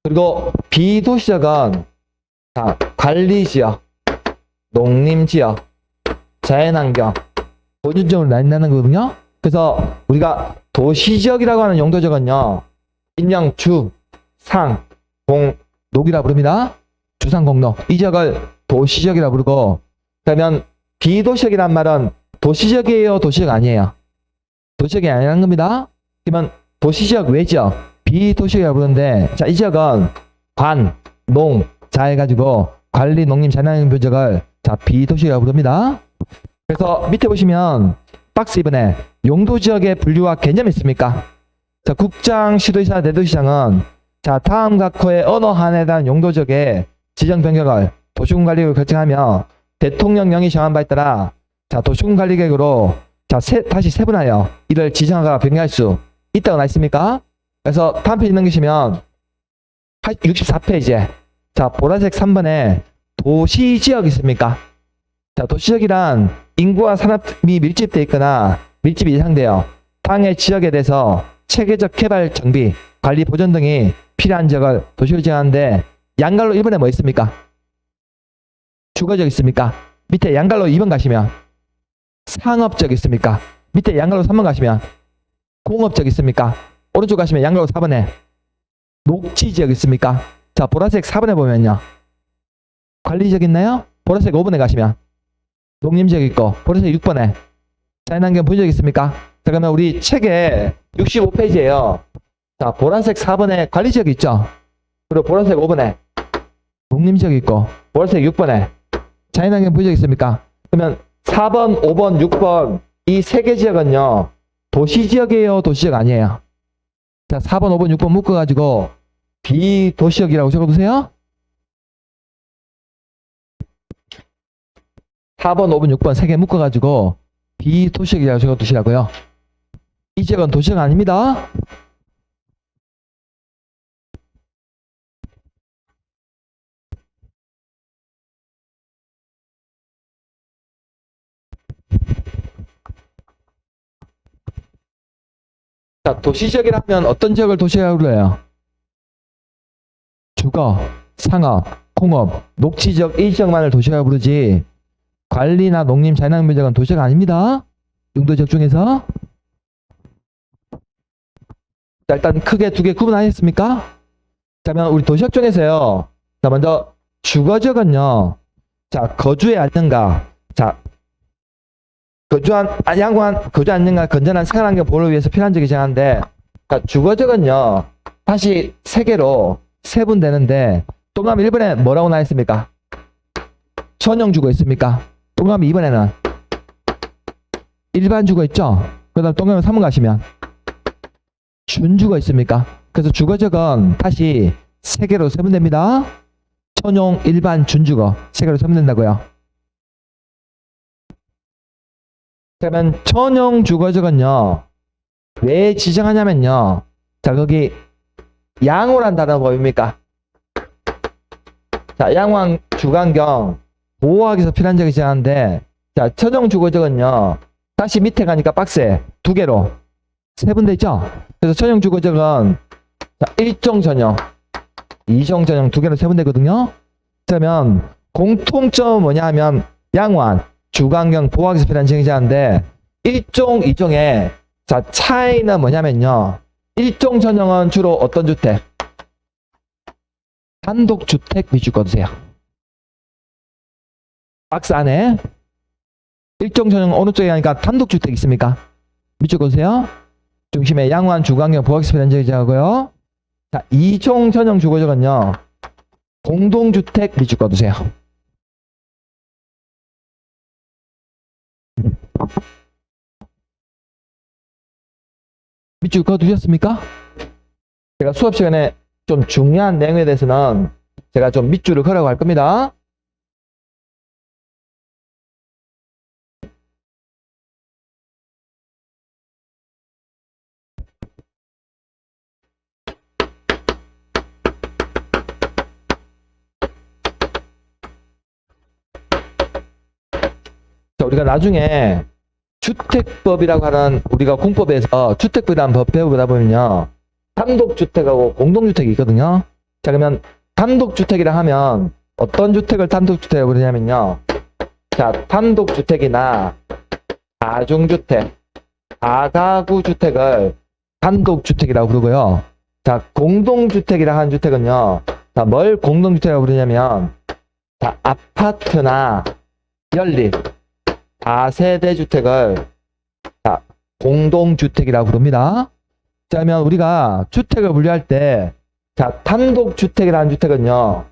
A: 그리고 비도시지역은 자, 관리지역, 농림지역, 자연환경, 보존지역으로 나뉜다는 거거든요. 그래서 우리가 도시지역이라고 하는 용도지역은요, 일명 주, 상, 공, 녹이라 부릅니다. 주상, 공, 녹. 이 지역을 도시지역이라 부르고, 그러면 비도시지역이란 말은 도시지역이에요, 도시지역 아니에요? 도시지역이 아니라는 겁니다. 그러면 도시지역 외지역, 비도시지역이라고 부르는데, 자, 이 지역은 관, 농, 자 해가지고 관리, 농림, 자연환경 지역을 자, 비도시지역이라고 부릅니다. 그래서 밑에 보시면 박스 2번에 용도지역의 분류와 개념이 있습니까? 자, 국장, 시도지사, 대도시장은 자, 다음 각 호의 어느 한에 대한 용도지역의 지정 변경을 도시군 관리계획으로 결정하며 대통령령이 정한 바에 따라 자, 도시군 관리계획으로 자, 다시 세분하여 이를 지정하거나 변경할 수 있다고 나와 있습니까? 그래서 다음 페이지 넘기시면 64페이지에 자, 보라색 3번에 도시지역이 있습니까? 자, 도시지역이란 인구와 산업이 밀집되어 있거나 밀집이 예상되어 당해 지역에 대해서 체계적 개발, 정비, 관리, 보존 등이 필요한 지역을 도시로 지정하는데, 양갈로 1번에 뭐 있습니까? 주거지역 있습니까? 밑에 양갈로 2번 가시면 상업지역 있습니까? 밑에 양갈로 3번 가시면 공업지역 있습니까? 오른쪽 가시면 양갈로 4번에 녹지지역 있습니까? 자, 보라색 4번에 보면요, 관리지역 있나요? 보라색 5번에 가시면 농림지역 있고, 보라색 6번에 자연환경 보존지역 있습니까? 자, 그러면 우리 책에 65페이지에요. 자, 보라색 4번에 관리지역이 있죠? 그리고 보라색 5번에 농림지역이 있고, 보라색 6번에 자연환경 보존지역 있습니까? 그러면 4번, 5번, 6번 이 3개 지역은요, 도시지역이에요, 도시지역 아니에요? 자, 4번, 5번, 6번 묶어가지고 비도시지역이라고 적어두세요. 4번, 5번, 6번 3개 묶어가지고 비도시락이라고 적어두시라고요. 이 지역은 도시락 아닙니다. 자, 도시지역이라면 어떤 지역을 도시락으로 불러요? 주거, 상업, 공업, 녹지지역 이 지역만을 도시락으로 부르지 관리나 농림, 자연환경 지역은 도시락 아닙니다. 용도지역 중에서. 자, 일단 크게 두 개 구분하셨습니까? 자, 그러면 우리 도시락 중에서요. 자, 먼저 주거지역은요. 자, 거주에 앉는가. 자, 양호한 거주 안정과 건전한 생활환경 보호를 위해서 필요한 지역이 정한데, 자, 주거지역은요. 다시 세 개로 세분되는데, 동그라미 1번에 뭐라고 나와 있습니까? 전용 주거 있습니까? 동그라미 2번에는 일반 주거 있죠? 그 다음 동그라미 3번 가시면 준주거 있습니까? 그래서 주거지역은 다시 세 개로 세분됩니다. 전용, 일반, 준주거 세 개로 세분된다고요. 그러면 전용 주거지역은요. 왜 지정하냐면요. 자, 거기 양호란 단어 보입니까? 자, 양호한 주관경 보호하기 위해서 필요한 지역이 지정하는데, 자, 전용 주거지역은요. 다시 밑에 가니까 박스에 두 개로 세분돼 있죠? 그래서 전용 주거지역은 자, 1종 전용, 2종 전용 두 개로 세분되거든요. 그러면 공통점은 뭐냐 하면 양호한 주관경 보호하기 위해서 필요한 지역이 지정하는데 1종, 2종의 자, 차이는 뭐냐면요. 1종 전용은 주로 어떤 주택? 단독주택 위주 꺼두세요. 박스 안에 1종 전용 어느 쪽에 가니까 단독주택 있습니까? 밑줄 꺼두세요. 중심에 양호한 주관경 보호하기 위해서 필요한 지역이 지정하고요. 자, 2종 전용 주거지역은요. 공동주택 밑줄 꺼두세요. 밑줄 그어두셨습니까? 제가 수업 시간에 좀 중요한 내용에 대해서는 제가 좀 밑줄을 그라고 할 겁니다. 자, 우리가 나중에 주택법이라고 하는 우리가 공법에서 주택법이라는 법 배우다 보면요. 단독주택하고 공동주택이 있거든요. 자, 그러면 단독주택이라 하면 어떤 주택을 단독주택이라고 그러냐면요. 자, 단독주택이나 다중주택, 다가구주택을 단독주택이라고 부르고요. 자, 공동주택이라 하는 주택은요. 자, 뭘 공동주택이라고 부르냐면 자, 아파트나 연립, 다세대 주택을 자, 공동주택이라고 부릅니다. 자, 그러면 우리가 주택을 분류할 때 자, 단독주택이라는 주택은요.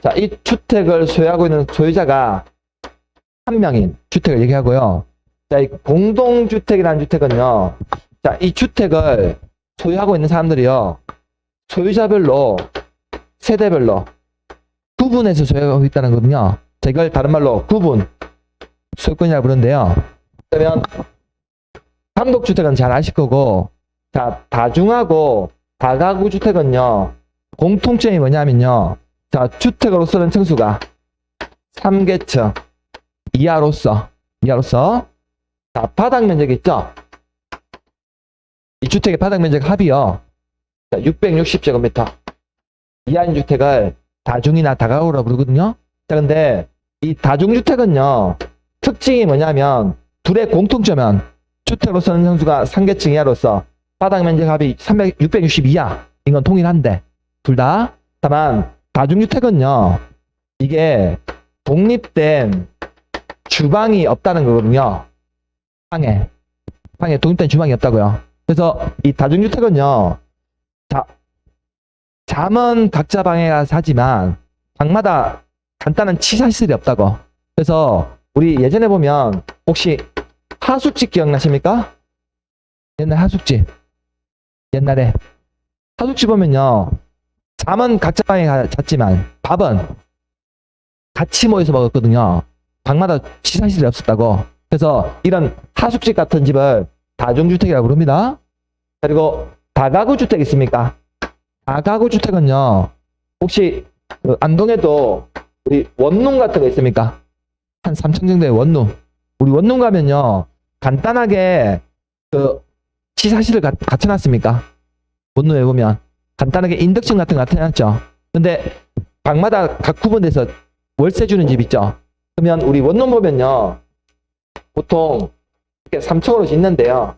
A: 자, 이 주택을 소유하고 있는 소유자가 한 명인 주택을 얘기하고요. 자, 이 공동주택이라는 주택은요. 자, 이 주택을 소유하고 있는 사람들이요. 소유자별로, 세대별로 구분해서 소유하고 있다는 거거든요. 자, 이걸 다른 말로 구분, 소유권이라고 부르는데요. 그러면 단독주택은 잘 아실 거고, 자, 다중하고 다가구 주택은요. 공통점이 뭐냐면요. 자, 주택으로 쓰는 층수가 3계층 이하로서 자, 바닥 면적 있죠? 이 주택의 바닥 면적 합이요. 자, 660제곱미터 이하인 주택을 다중이나 다가구라고 부르거든요. 자, 근데 이 다중주택은요. 특징이 뭐냐면 둘의 공통점은 주택으로 쓰는 층수가 3계층 이하로서 바닥 면적 합이 660 이하인 건 동일한데 둘 다. 다만 다중주택은요. 이게 독립된 주방이 없다는 거거든요. 방에 독립된 주방이 없다고요. 그래서 이 다중주택은요. 자, 잠은 각자 방에 가서 자지만 방마다 간단한 치사시설이 없다고. 그래서 우리 예전에 보면 혹시 하숙집 기억나십니까? 옛날 하숙집. 옛날에 하숙집 보면요. 잠은 각자 방에 잤지만 밥은 같이 모여서 먹었거든요. 방마다 취사시설이 없었다고. 그래서 이런 하숙집 같은 집을 다중주택이라고 부릅니다. 그리고 다가구 주택 있습니까? 다가구 주택은요, 혹시 그 안동에도 우리 원룸 같은 거 있습니까? 한 3층 정도의 원룸. 우리 원룸 가면요, 간단하게 그 취사실을 갖춰놨습니까? 원룸에 보면 간단하게 인덕션 같은 거 갖춰놨죠. 근데 방마다 각 구분돼서 월세 주는 집 있죠. 그러면 우리 원룸 보면요, 보통 이렇게 3층으로 짓는데요.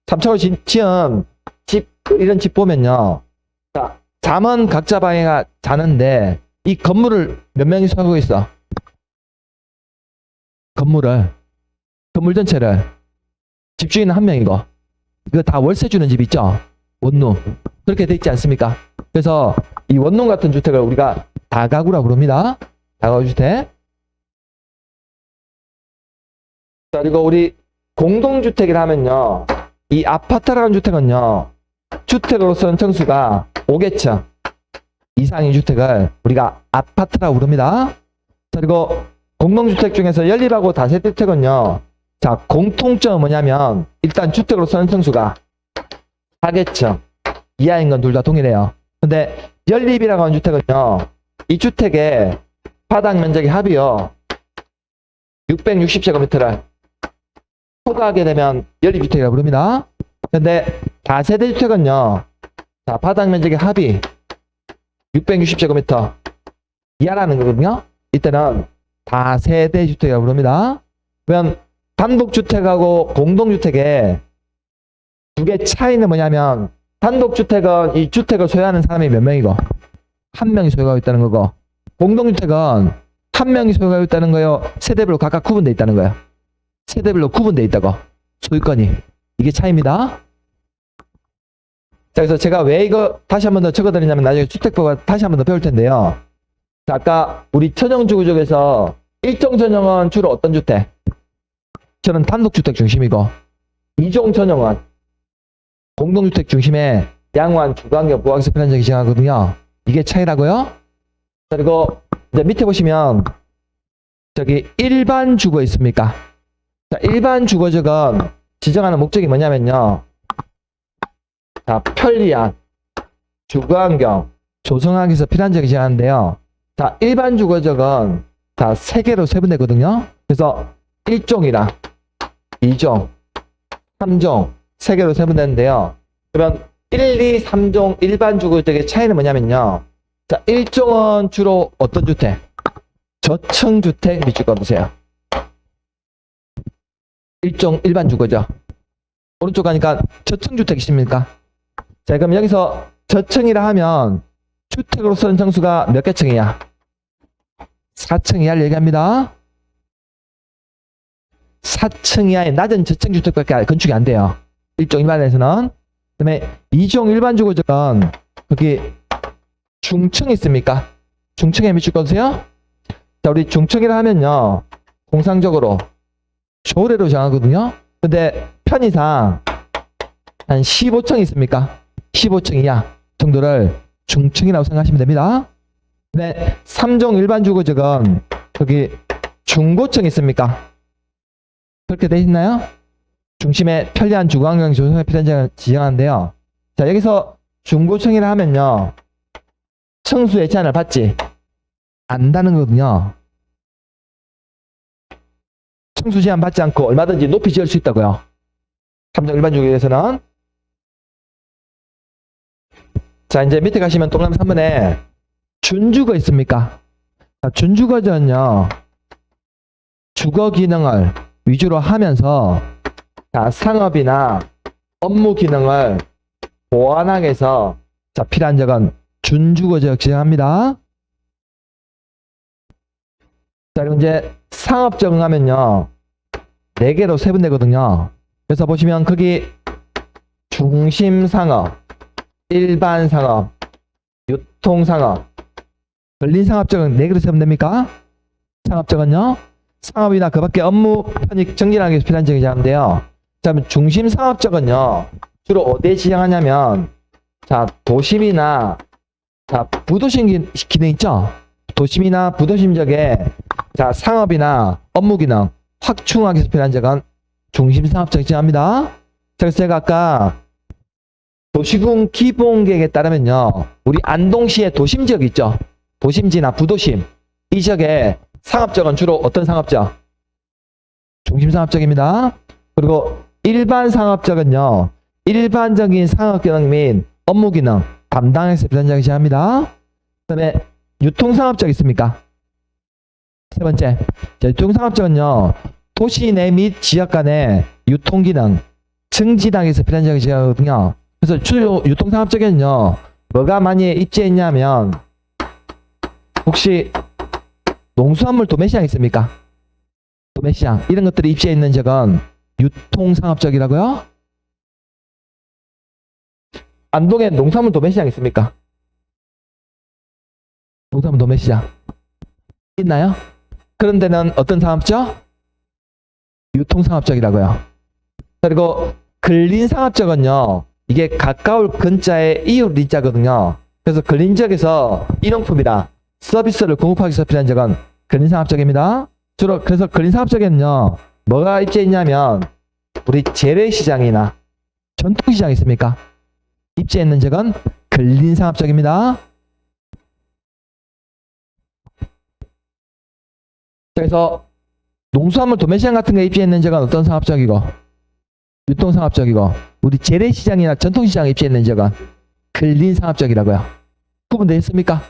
A: 3층으로 지은 집, 이런 집 보면요, 자, 잠은 각자 방에 자는데 이 건물을 몇 명이 소유하고 있어? 건물 전체를 집주인은 한 명이고, 이거 다 월세 주는 집 있죠? 원룸. 그렇게 돼 있지 않습니까? 그래서 이 원룸 같은 주택을 우리가 다가구라고 부릅니다. 다가구 주택. 자, 그리고 우리 공동주택이라 하면요, 이 아파트라는 주택은요, 주택으로서는 층수가 5개층 이상의 주택을 우리가 아파트라고 부릅니다. 자, 그리고 공동주택 중에서 연립하고 다세대주택은요, 자, 공통점은 뭐냐면, 일단 주택으로서는 층수가 4개층 이하인 건 둘 다 동일해요. 근데 연립이라고 하는 주택은요, 이 주택의 바닥 면적이 합이요, 660제곱미터를 초과하게 되면 연립주택이라고 부릅니다. 근데 다세대주택은요, 자, 바닥 면적의 합이 660제곱미터 이하라는 거거든요. 이때는 다세대주택이라고 부릅니다. 그러면 단독주택하고 공동주택의 두 개 차이는 뭐냐면, 단독주택은 이 주택을 소유하는 사람이 몇 명이고, 한 명이 소유하고 있다는 거고, 공동주택은 한 명이 소유하고 있다는 거요, 세대별로 각각 구분되어 있다는 거예요. 세대별로 구분되어 있다고, 소유권이. 이게 차이입니다. 자, 그래서 제가 왜 이거 다시 한 번 더 적어드리냐면, 나중에 주택법을 다시 한 번 더 배울 텐데요. 자, 아까 우리 전형주구조에서 일종 전형은 주로 어떤 주택? 저는 단독주택 중심이고, 이종 전형은 공동주택 중심의 양호한 주거환경 보호하기에서 필연적인 지정하거든요. 이게 차이라고요. 그리고 이제 밑에 보시면 저기 일반 주거 있습니까? 자, 일반 주거적은 지정하는 목적이 뭐냐면요, 자, 편리한 주거환경 조성하기 위해서 필연적인 지정하는데요. 자, 일반 주거적은 다 3개로 세분되거든요. 그래서 1종이랑 2종, 3종 3개로 세분되는데요. 그러면 1, 2, 3종 일반 주거적의 차이는 뭐냐면요. 자, 1종은 주로 어떤 주택? 저층주택 밑줄 그어보세요. 1종 일반 주거죠. 오른쪽 가니까 저층주택이십니까? 자, 그럼 여기서 저층이라 하면 주택으로서는 층수가 몇 개 층이야? 4층 이하를 얘기합니다. 4층 이하의 낮은 저층주택밖에 건축이 안 돼요. 1종 일반에서는. 그 다음에 2종 일반 주거적은 거기 중층 있습니까? 중층에 밑줄 그어주세요. 자, 우리 중층이라 하면요, 통상적으로 조례로 정하거든요. 근데 편의상 한 15층 있습니까? 15층 이하 정도를 중층이라고 생각하시면 됩니다. 네, 3종 일반 주거적은 거기 중고층 있습니까? 그렇게 돼 있나요? 중심에 편리한 주거환경 조성에 필연적인 지정하는데요. 자, 여기서 중고층이라 하면요, 층수의 제한을 받지 않는다는 거거든요. 층수 제한 받지 않고 얼마든지 높이 지을 수 있다고요. 3종 일반 주거에서는. 자, 이제 밑에 가시면 동그라미 3번에 준주거 있습니까? 자, 준주거는요, 주거 기능을 위주로 하면서, 자, 상업이나 업무 기능을 보완하기 위해서, 자, 필요한 적은 준주거적 지정합니다. 자, 그럼 이제 상업 적응하면요, 4개로 세분되거든요. 그래서 보시면 거기 중심상업, 일반상업, 유통상업, 근린상업적은 4개로 세분됩니까? 상업적은요, 상업이나 그 밖에 업무 편익 정진하기 위해서 필요한 적이 지정하는데요. 자, 그럼 중심상업적은요, 주로 어디에 지정하냐면, 자, 도심이나, 자, 부도심 기능 있죠? 도심이나 부도심 지역에 자, 상업이나 업무 기능 확충하기 위해서 필요한 적은 중심상업적이 지합니다. 자, 그래서 제가 아까 도시군 기본계획에 따르면요, 우리 안동시의 도심지역 있죠? 도심지나 부도심, 이 지역에 상업적은 주로 어떤 상업적? 중심상업적입니다. 그리고 일반 상업적은요, 일반적인 상업기능 및 업무기능 담당에서 필요한 적이 지합니다. 그 다음에 유통상업적 있습니까? 세 번째, 자, 유통상업적은요, 도시 내 및 지역 간의 유통기능 증진하기에서 필요한 적이 지하거든요. 그래서 주요 유통상업적에는요, 뭐가 많이 입지해 있냐면, 혹시 농수산물 도매시장 있습니까? 도매시장, 이런 것들이 입지해 있는 적은 유통상업적이라고요? 안동에 농산물 도매시장 있습니까? 농산물 도매시장 있나요? 그런 데는 어떤 상업적? 유통상업적이라고요. 그리고 근린상업적은요, 이게 가까울 근자의 이웃 리자거든요. 그래서 근린 지역에서 일용품이나 서비스를 공급하기 위해서 필요한 적은 근린상업적입니다. 주로 그래서 근린상업적에는요, 뭐가 입지해 있냐면 우리 재래시장이나 전통시장 있습니까? 입지해 있는 적은 근린상업적입니다. 그래서 농수산물 도매시장 같은 게 입지해 있는 적은 어떤 상업적이고 유통상업적이고, 우리 재래시장이나 전통시장 입지해 있는 적은 근린상업적이라고요. 구분되셨습니까?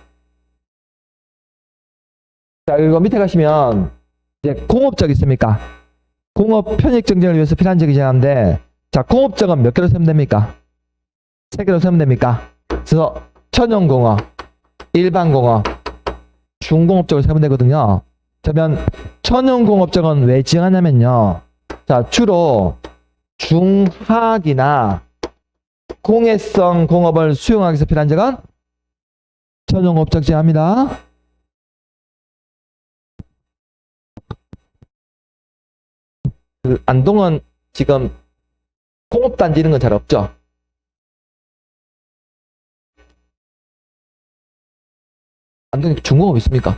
A: 자, 그리고 밑에 가시면 이제 공업적 있습니까? 공업 편익 증진을 위해서 필요한 적이 지나는데, 자, 공업적은 몇 개로 세면 됩니까? 3개로 세면 됩니까? 그래서 천연공업, 일반공업, 중공업적으로 세면 되거든요. 그러면 천연공업적은 왜 지정하냐면요, 자, 주로 중화기나 공해성 공업을 수용하기 위해서 필요한 적은 천연공업적 지정합니다. 그 안동은 지금 공업단지 이런 건 잘 없죠? 안동에 중공업 있습니까?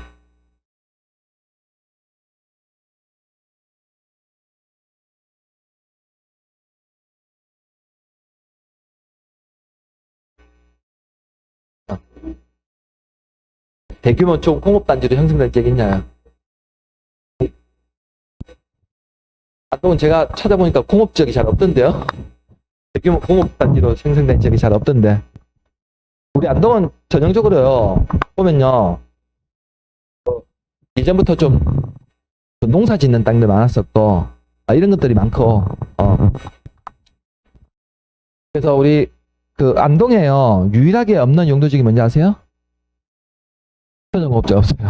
A: 대규모 공업단지로 형성된 지역이 있나요? 안동은 제가 찾아보니까 공업 지역이 잘 없던데요? 대규모 공업단지로 형성된 지역이 잘 없던데. 우리 안동은 전형적으로요, 보면요, 이전부터 좀 농사 짓는 땅들 많았었고, 이런 것들이 많고, 그래서 우리 그 안동에요, 유일하게 없는 용도지역이 뭔지 아세요? 천연공업적 없어요.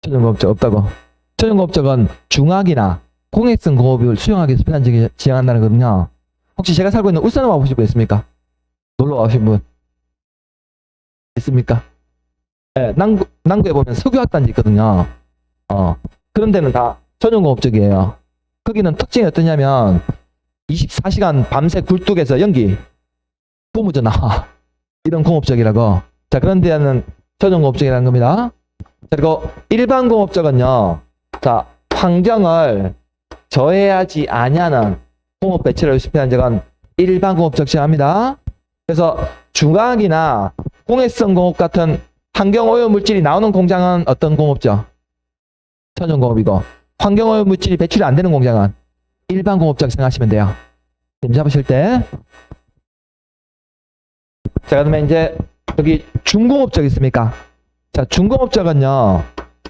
A: 천연공업적 없다고. 천연공업적은 중화기나 공해성 공업을 수용하기 위해서 필요한 지역에 지정한다는 거거든요. 혹시 제가 살고 있는 울산에 와보신 분 있습니까? 놀러 와보신 분 있습니까? 네, 남구에 보면 석유화단지 있거든요. 그런 데는 다 천연공업적이에요. 거기는 특징이 어떠냐면 24시간 밤새 굴뚝에서 연기 뿜어져 나와. 이런 공업적이라고. 자, 그런 데는 천연공업적이라는 겁니다. 그리고 일반 공업적은요, 자, 환경을 저해하지 아니하는 공업 배치를 실패한 적은 일반 공업적 지정합니다. 그래서 중화학이나 공해성 공업 같은 환경오염 물질이 나오는 공장은 어떤 공업적? 천연공업이고, 환경오염 물질이 배출이 안 되는 공장은 일반 공업적 생각하시면 돼요. 림 잡으실 때. 자, 그러면 이제 여기 중공업적 있습니까? 자, 중공업적은요,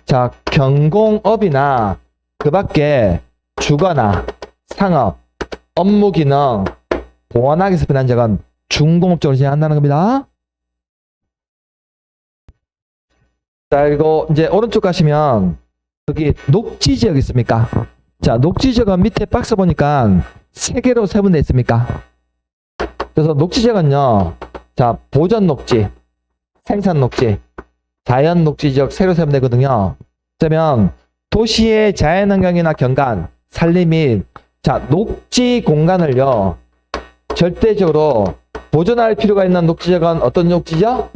A: 자, 경공업이나 그 밖에 주거나 상업, 업무 기능, 보완하기 위해서 필요한 적은 중공업적으로 진행한다는 겁니다. 자, 그리고 이제 오른쪽 가시면 여기 녹지 지역 있습니까? 자, 녹지 지역은 밑에 박스 보니까 3개로 세분돼 있습니까? 그래서 녹지 지역은요, 자, 보전 녹지, 생산 녹지, 자연 녹지 지역 3개로 세면 되거든요. 그러면 도시의 자연환경이나 경관, 산림 및 자, 녹지 공간을요, 절대적으로 보존할 필요가 있는 녹지 지역은 어떤 녹지죠?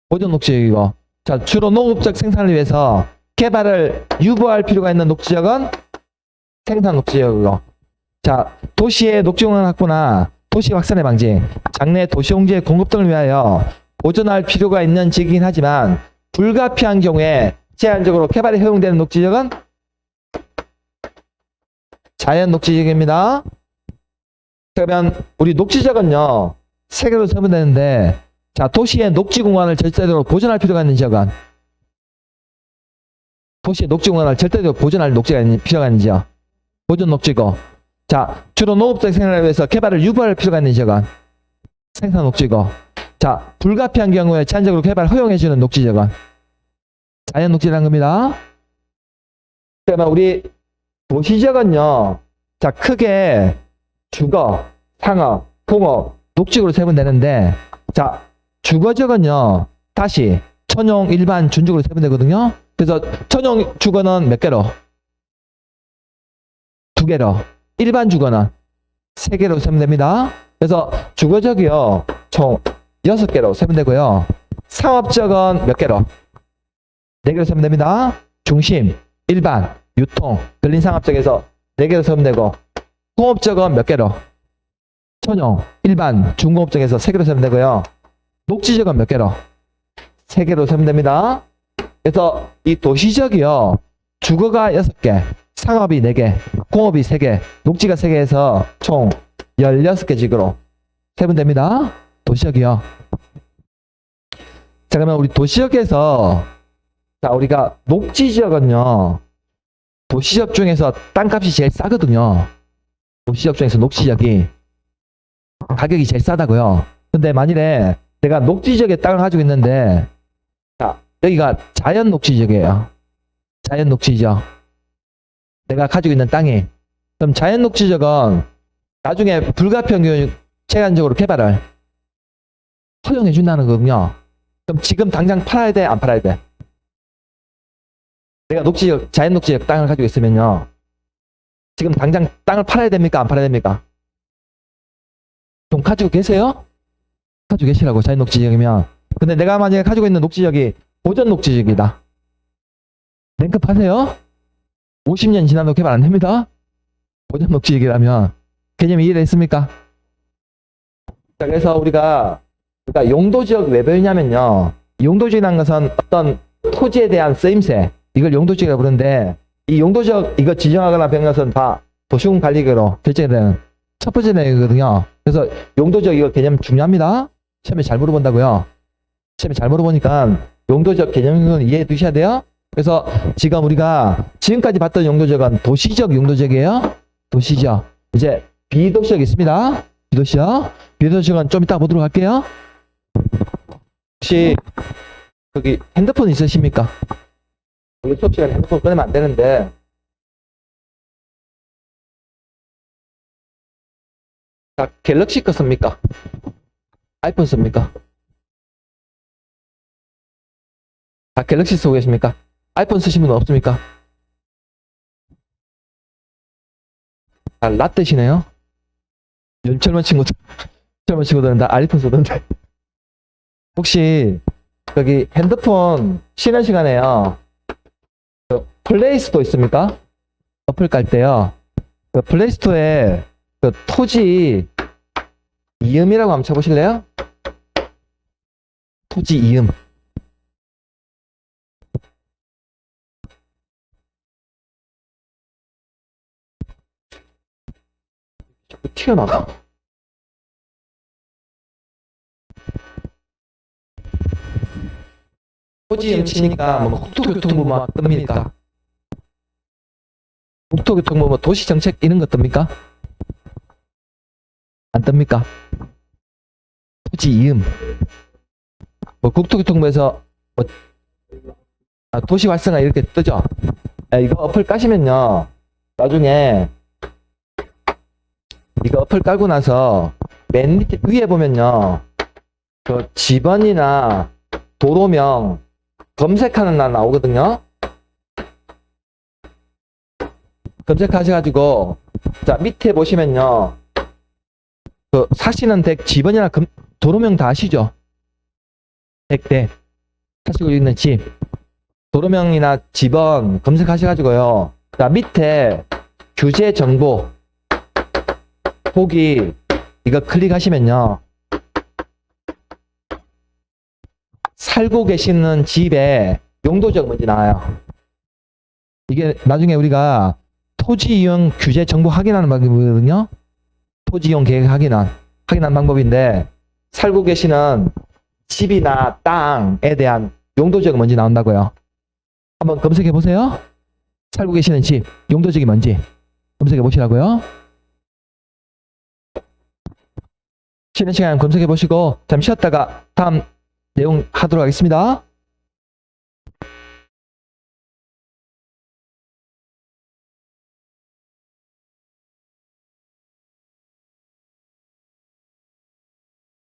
A: 보존 녹지 지역이고, 자, 주로 농업적 생산을 위해서 개발을 유보할 필요가 있는 녹지역은 생산 녹지역이고, 자, 도시의 녹지공간 확보나 도시 확산의 방지, 장내 도시용지의 공급 등을 위하여 보존할 필요가 있는 지역이긴 하지만 불가피한 경우에 제한적으로 개발이 허용되는 녹지역은 자연 녹지역입니다. 그러면 우리 녹지역은요, 세 개로 세분되는데, 자, 도시의 녹지 공간을 절대적으로 보존할 필요가 있는 지역은, 도시의 녹지 공간을 절대적으로 보존할 녹지가 필요가 있는 지역, 보존 녹지고, 자, 주로 농업적 생산을 위해서 개발을 유보할 필요가 있는 지역은 생산 녹지고, 자, 불가피한 경우에 제한적으로 개발 허용해주는 녹지역은 자연 녹지라는 겁니다. 그러면 우리 도시지역은요, 자, 크게 주거, 상업, 공업, 녹지구로 세분되는데, 자, 주거지역은요, 다시 천용, 일반, 준주구로 세분되거든요. 그래서 천용 주거는 몇 개로? 2개로. 일반 주거는 3개로 세분됩니다. 그래서 주거지역이요, 총 6개로 세분되고요. 상업지역은 몇 개로? 4개로 세분됩니다. 중심, 일반, 유통, 근린상업지역에서 4개로 세분되고, 공업지역은 몇 개로? 천용, 일반, 중공업지역에서 3개로 세분되고요. 녹지지역은 몇 개로? 3개로 세분됩니다. 그래서 이 도시지역이요, 주거가 6개, 상업이 4개, 공업이 3개, 녹지가 3개에서 총 16개 지구로 세분됩니다. 도시지역이요. 자, 그러면 우리 도시지역에서, 자, 우리가 녹지지역은요, 도시지역 중에서 땅값이 제일 싸거든요. 도시지역 중에서 녹지지역이 가격이 제일 싸다고요. 근데 만일에 내가 녹지지역에 땅을 가지고 있는데, 자, 여기가 자연 녹지지역이에요. 자연 녹지지역. 내가 가지고 있는 땅이. 그럼 자연 녹지지역은 나중에 불가피한 경우 제한적으로 개발을 허용해 준다는 거거든요. 그럼 지금 당장 팔아야 돼? 안 팔아야 돼? 내가 녹지지역, 자연 녹지지역 땅을 가지고 있으면요, 지금 당장 땅을 팔아야 됩니까? 안 팔아야 됩니까? 좀 가지고 계세요? 가지고 계시라고, 자연 녹지지역이면. 근데 내가 만약에 가지고 있는 녹지지역이 보전 녹지지역이다. 랭크 파세요? 50년 지나도 개발 안 됩니다. 보전 녹지지역이라면. 개념이 이해됐습니까? 자, 그래서 우리가 용도지역 왜 배우냐면요, 용도지역이라는 것은 어떤 토지에 대한 쓰임새, 이걸 용도지역이라고 부르는데, 이 용도지역 이거 지정하거나 배우는 것은 다 도시공관리계로 결정되는 첫 번째 내용이거든요. 그래서 용도지역 이거 개념 중요합니다. 시험에 잘 물어본다고요. 시험에 잘 물어보니까 용도지역 개념은 이해해 두셔야 돼요. 그래서 지금 우리가 지금까지 봤던 용도지역은 도시지역 용도지역이에요. 도시지역. 이제 비도시지역 있습니다. 비도시지역. 비도시지역은 좀 이따 보도록 할게요. 혹시 거기 핸드폰 있으십니까? 우리 수업 시간에 핸드폰 꺼내면 안 되는데, 자, 갤럭시 거 씁니까? 아이폰 씁니까? 아, 갤럭시 쓰고 계십니까? 아이폰 쓰시는 분 없습니까? 아, 라떼시네요? 요즘 젊은 친구들은 다 아이폰 쓰던데. 혹시 여기 핸드폰 쉬는 시간에요, 그 플레이스토어 있습니까? 어플 깔 때요, 그 플레이스토어에 그 토지 이음이라고 한번 쳐보실래요? 토지 이음. 자꾸 튀어나가. 토지 이음 치니까 뭐 국토교통부만 뜹니까? 국토교통부 뭐 도시정책 이런 거 뜹니까? 안 뜹니까? 토지 이음. 뭐 국토교통부에서 뭐 도시 활성화 이렇게 뜨죠. 이거 어플 까시면요, 나중에 이거 어플 깔고 나서 맨 밑에 위에 보면요, 그 지번이나 도로명 검색하는 날 나오거든요. 검색하셔가지고, 자, 밑에 보시면요, 그 사시는 댁 지번이나 도로명 다 아시죠? 댁 사시고 있는 집. 도로명이나 집원 검색하셔가지고요. 자, 밑에 규제 정보 보기 이거 클릭하시면요. 살고 계시는 집에 용도지역 먼저 나와요. 이게 나중에 우리가 토지 이용 규제 정보 확인하는 방법이거든요. 토지 이용 계획 확인하는 방법인데 살고 계시는 집이나 땅에 대한 용도지역이 뭔지 나온다고요. 한번 검색해 보세요. 살고 계시는 집 용도지역이 뭔지 검색해 보시라고요. 쉬는 시간 검색해 보시고 잠시 쉬었다가 다음 내용 하도록 하겠습니다.